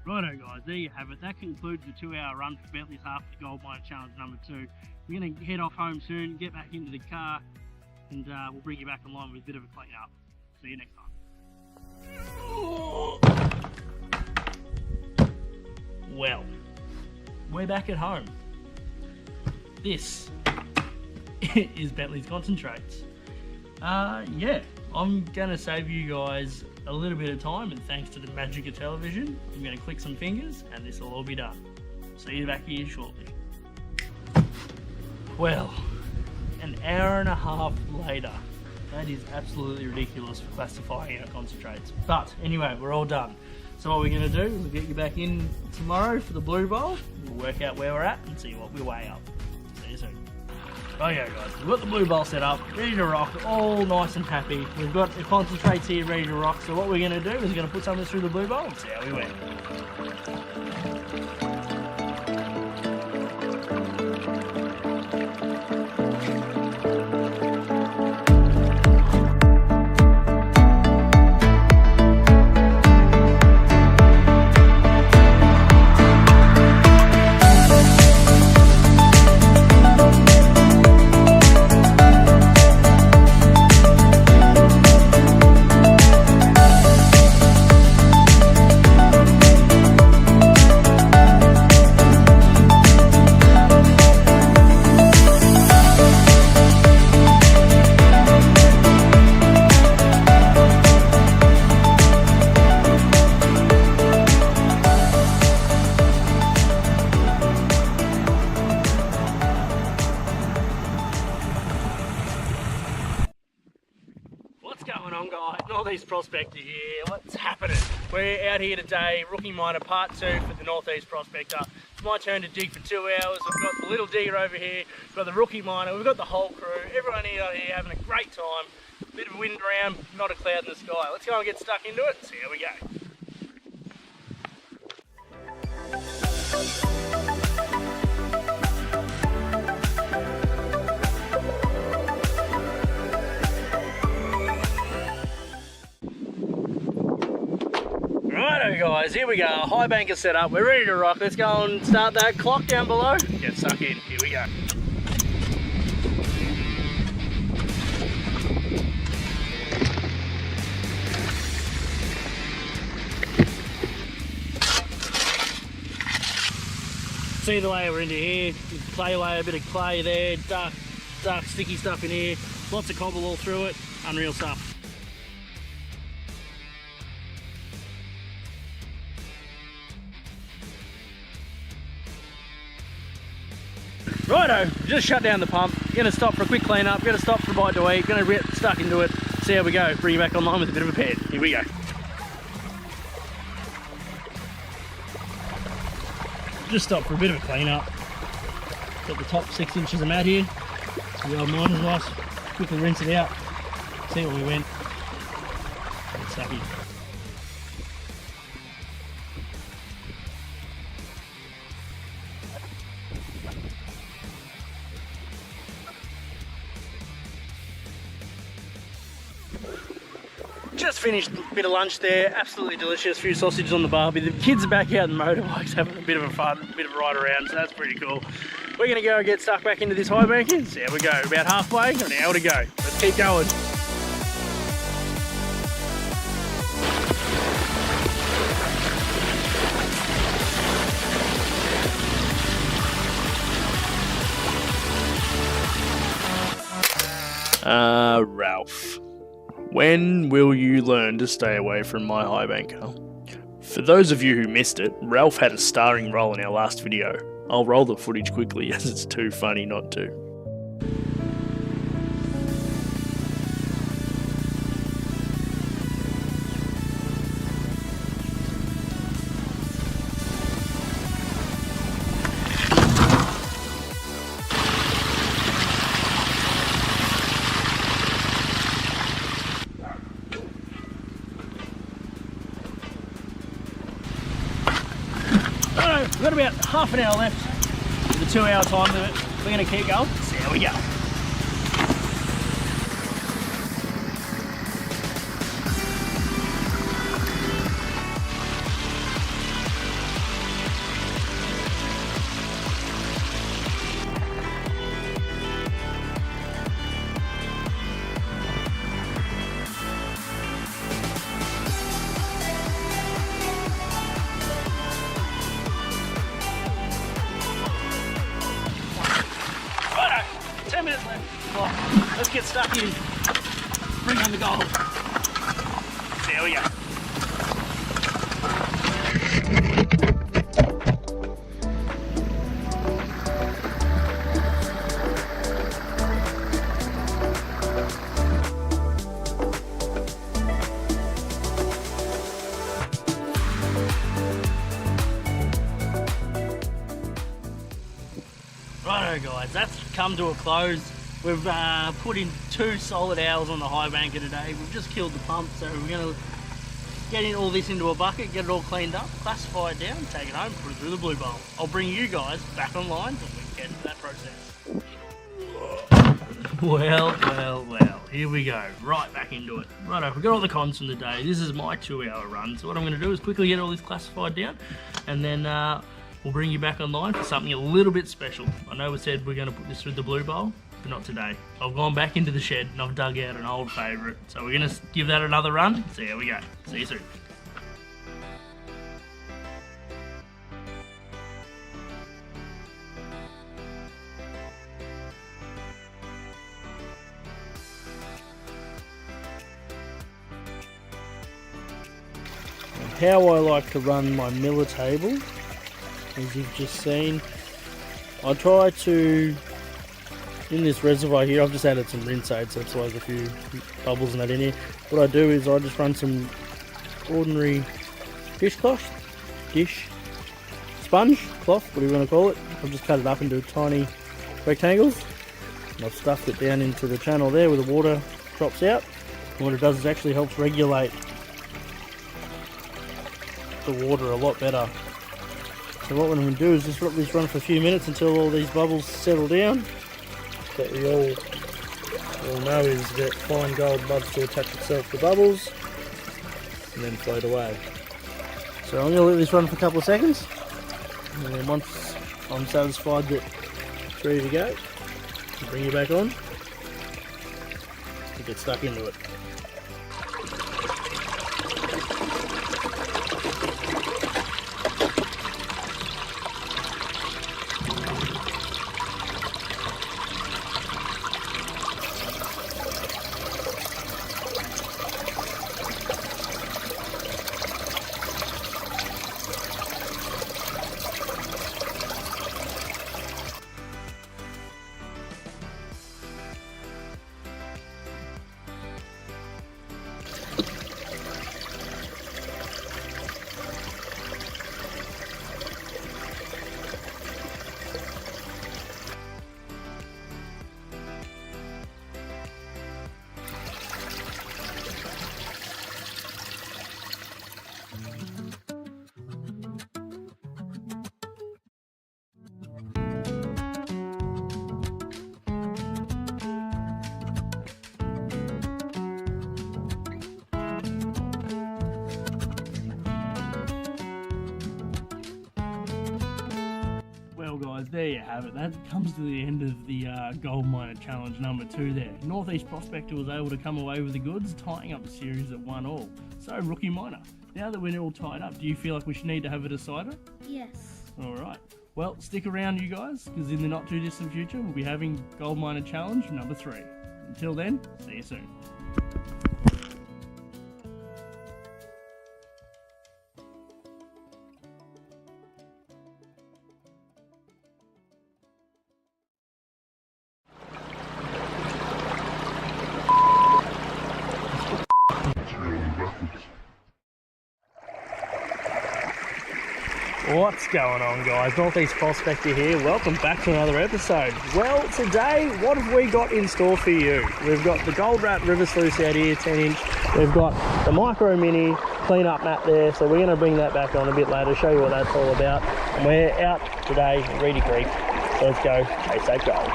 Righto guys, there you have it. That concludes the 2-hour run for Bentley's half of the Gold Miner Challenge number 2. We're going to head off home soon, get back into the car, and we'll bring you back along with a bit of a clean up. See you next time. Well, we're back at home. This is Bentley's Concentrates. Yeah, I'm going to save you guys a little bit of time, and thanks to the magic of television, I'm going to click some fingers and this will all be done. See you back here shortly. Well, an hour and a half later. That is absolutely ridiculous for classifying our concentrates. But anyway, we're all done. So what we're going to do is we'll get you back in tomorrow for the Blue Bowl. We'll work out where we're at and see what we weigh up. See you soon. Okay guys, we've got the Blue Bowl set up, ready to rock, all nice and happy. We've got the concentrates here ready to rock, so what we're going to do is we're going to put some of this through the Blue Bowl and see how we went. Prospector here. What's happening? We're out here today, Rookie Miner Part 2 for the Northeast Prospector. It's my turn to dig for 2 hours. I've got the little digger over here, we've got the Rookie Miner, we've got the whole crew, everyone out here having a great time. Bit of wind around, not a cloud in the sky. Let's go and get stuck into it and see how we go. Righto guys, here we go. Highbanker set up. We're ready to rock. Let's go and start that clock down below. Get stuck in. Here we go. See the layer we're into here. Clay layer, a bit of clay there, dark sticky stuff in here. Lots of cobble all through it. Unreal stuff. Righto, just shut down the pump. Gonna stop for a quick clean up, gonna stop for a bite to eat, gonna get stuck into it, see how we go, bring you back online with a bit of a pad. Here we go. Just stop for a bit of a clean up. Got the top 6 inches of mat here. So the old miner's lice. Quickly rinse it out, see where we went. Get stuck in. Just finished a bit of lunch there, absolutely delicious, a few sausages on the barbie. The kids are back out on the motorbikes having a bit of a fun, a bit of a ride around, so that's pretty cool. We're going to go and get stuck back into this high banking, see how we go. About halfway, an hour to go. Let's keep going. Ralph. When will you learn to stay away from my high banker? For those of you who missed it, Ralph had a starring role in our last video. I'll roll the footage quickly as it's too funny not to. We've got about half an hour left with a 2 hour time limit. We're going to keep going, see how we go. Let's get stuck in, bring on the gold. There we go. Righto guys, that's come to a close. We've put in 2 solid hours on the high banker today. We've just killed the pump, so we're going to get all this into a bucket, get it all cleaned up, classify it down, take it home, put it through the blue bowl. I'll bring you guys back online so we can get into that process. Well, here we go, right back into it. Righto, we've got all the cons from the day. This is my 2 hour run, so what I'm going to do is quickly get all this classified down, and then we'll bring you back online for something a little bit special. I know we said we're going to put this through the blue bowl, but not today. I've gone back into the shed and I've dug out an old favourite. So we're going to give that another run, see how we go. See you soon. How I like to run my miller table, as you've just seen, I try to, in this reservoir here, I've just added some rinse aid, so it's like a few bubbles and that in here. what I do is I just run some ordinary dishcloth, sponge cloth, whatever you want to call it. I've just cut it up into tiny rectangles and I've stuffed it down into the channel there where the water drops out. And what it does is actually helps regulate the water a lot better. So what I'm going to do is just let this run for a few minutes until all these bubbles settle down. What we all know is that fine gold loves to attach itself to bubbles and then float away. So I'm going to let this run for a couple of seconds, and then once I'm satisfied that it's ready to go, I'll bring you back on to get stuck into it. Well guys, there you have it. That comes to the end of the Gold Miner Challenge number 2 there. Northeast Prospector was able to come away with the goods, tying up the series at 1-all. So, Rookie Miner, now that we're all tied up, do you feel like we should need to have a decider? Yes. Alright. Well, stick around you guys, because in the not too distant future, we'll be having Gold Miner Challenge number 3. Until then, see you soon. What's going on guys, Northeast Prospector here, welcome back to another episode. Well today, what have we got in store for you? We've got the Gold Rat River Sluice out here, 10 inch, we've got the Micro Mini clean up mat there, so we're going to bring that back on a bit later, show you what that's all about. And we're out today in Reedy Creek, so let's go chase that gold.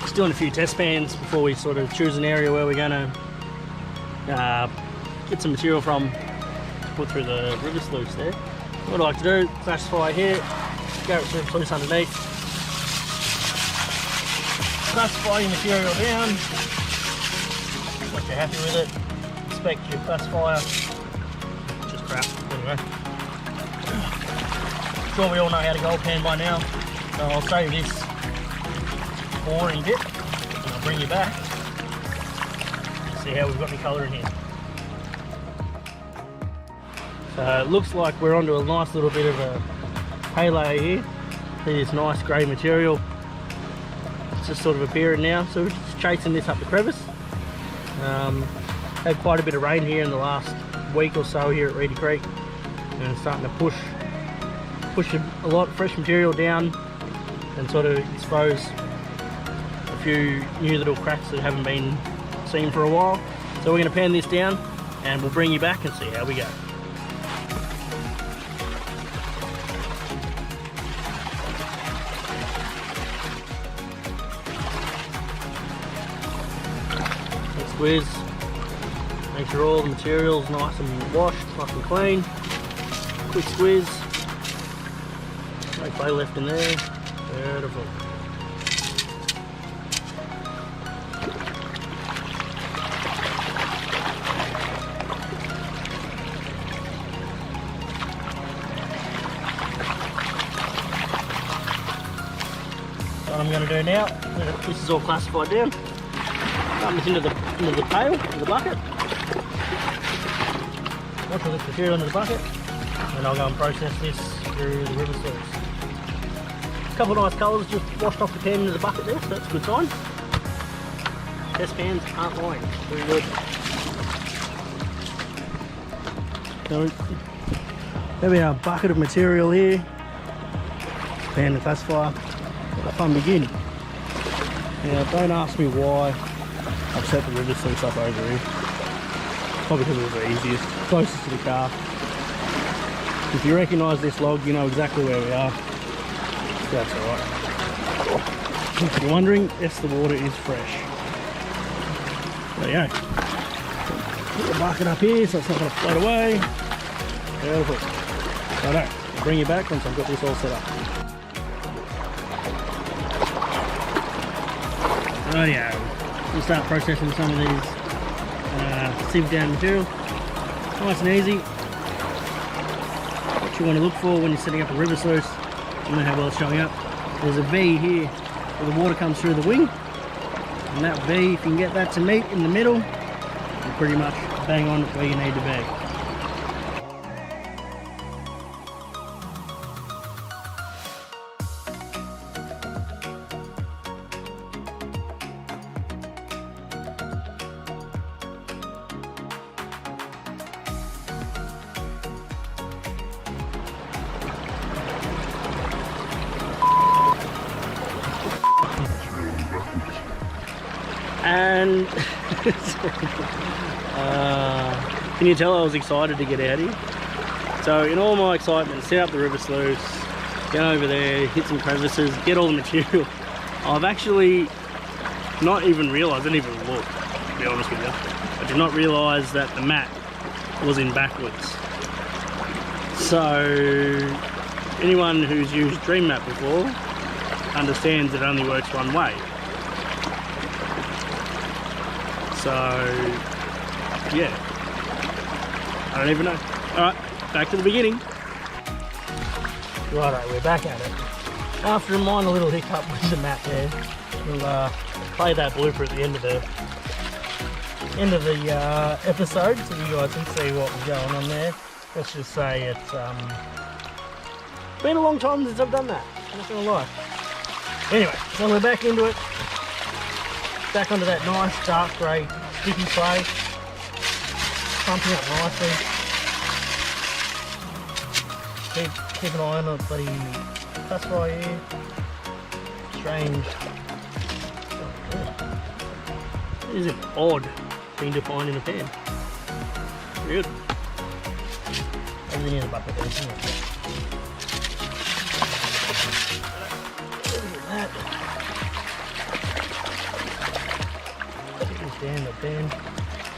Just doing a few test pans before we sort of choose an area where we're going to get some material from. Put through the river sluice there. What I like to do, classify here, go through the sluice underneath, classify your material down, once you're happy with it, inspect your classifier, just crap, anyway. I'm sure we all know how to gold pan by now, so I'll save this boring bit and I'll bring you back, see how we've got any colour in here. So it looks like we're onto a nice little bit of a halo here. See this nice grey material. It's just sort of appearing now. So we're just chasing this up the crevice. Had quite a bit of rain here in the last week or so here at Reedy Creek. And it's starting to push a lot of fresh material down and sort of expose a few new little cracks that haven't been seen for a while. So we're going to pan this down and we'll bring you back and see how we go. Squeeze, make sure all the material's nice and washed, nice and clean. Quick squeeze, no clay left in there, beautiful. What I'm going to do now, this is all classified down. Dump this into the pail, into the bucket. Wash all this material into the bucket, and I'll go and process this through the river sluice. A couple of nice colours just washed off the pan into the bucket there, so that's a good sign. test pans aren't lying. Very good. So there we are, a bucket of material here. Pan and classifier. Let the fun begin. Now don't ask me why I've set the river sluice up over here. Probably because it was the easiest, closest to the car. If you recognise this log, you know exactly where we are. So that's alright. If you're wondering, yes, the water is fresh. There you go. Put the bucket up here so it's not going to float away. Beautiful. Righto, I'll bring you back once I've got this all set up. Rightio, we'll start processing some of these sieved down material. Nice and easy. What you want to look for when you're setting up a river sluice, you know how well it's showing up. There's a V here where the water comes through the wing, and that V, if you can get that to meet in the middle, you're pretty much bang on where you need to be. And can you tell I was excited to get out here? So in all my excitement, set up the river sluice, get over there, hit some crevices, get all the material. I've actually not even realised, I didn't even look, to be honest with you. I did not realise that the mat was in backwards. So anyone who's used Dream Mat before understands it only works one way. So, yeah, I don't even know. Alright, back to the beginning. Righto, we're back at it. After a minor little hiccup with the mat there, we'll play that blooper at the end of the episode so you guys can see what was going on there. Let's just say it's been a long time since I've done that, I'm not gonna lie. Anyway, so we're back into it. Back onto that nice dark grey sticky clay, pumping up nicely. Keep an eye on the classifier here. Strange. It is an odd thing to find in a pan. Good. Everything in the bucket there, isn't it? Look at that. Down the pan.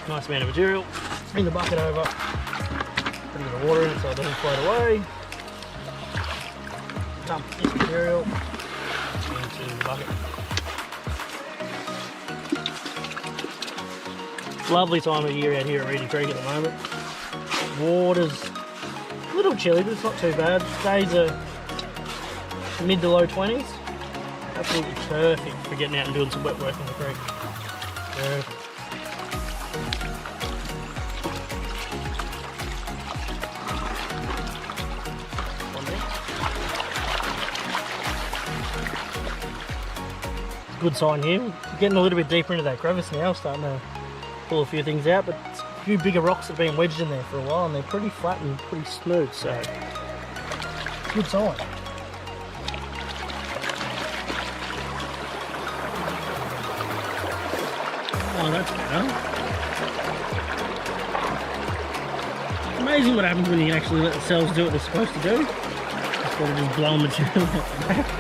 Nice amount of material. Bring the bucket over. Put a bit of water in it so it doesn't float away. Dump this material into the bucket. Lovely time of year out here at Reedy Creek at the moment. Water's a little chilly, but it's not too bad. Days are mid to low 20s. Absolutely perfect for getting out and doing some wet work in the creek. Perfect. Good sign here. We're getting a little bit deeper into that crevice now, starting to pull a few things out, but it's a few bigger rocks that have been wedged in there for a while and they're pretty flat and pretty smooth, so good sign. Oh, that's better. It's amazing what happens when you can actually let the cells do what they're supposed to do instead of just blowing material out the back.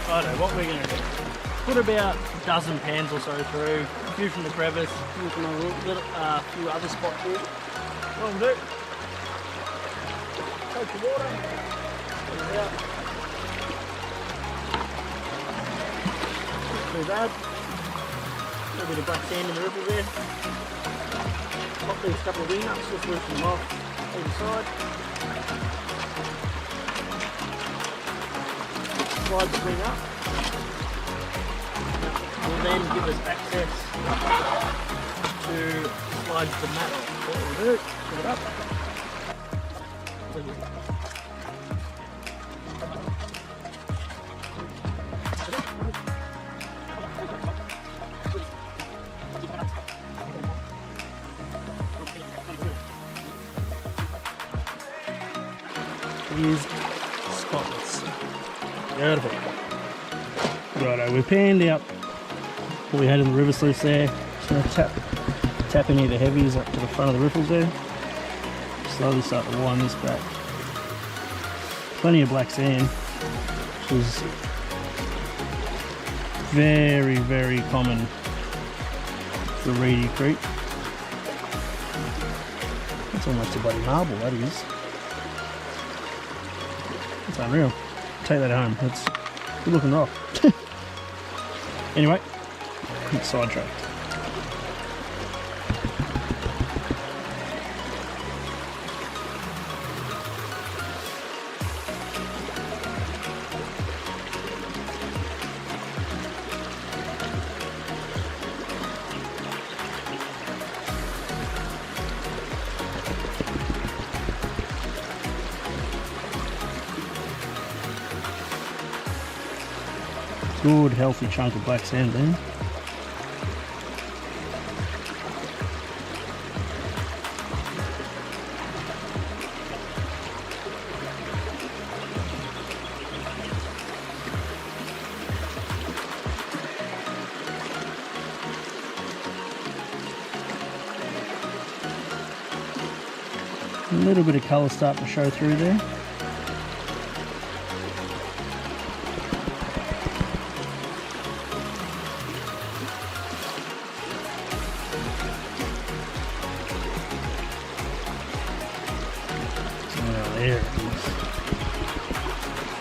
Righto, what we're going to do, put about a dozen pans or so through, a few from the crevice, a few from a few other spots here. What we'll do, take the water, put it out. Not too bad. A little bit of black sand in the ripple there. Pop these couple of wing nuts, just loosen them off either side. Slide the wing up. Will then give us access to slide the mat off. What we'll do, put it up. Is spotless. Beautiful. Righto, we panned out what we had in the river sluice there. Just going to tap any of the heavies up to the front of the riffles there. Slowly start to wind this back. Plenty of black sand, which is very, very common for Reedy Creek. That's almost a bloody marble, that is. It's unreal. Take that home. That's good looking rock. Anyway, sidetracked. Good healthy chunk of black sand there. A little bit of colour starting to show through there.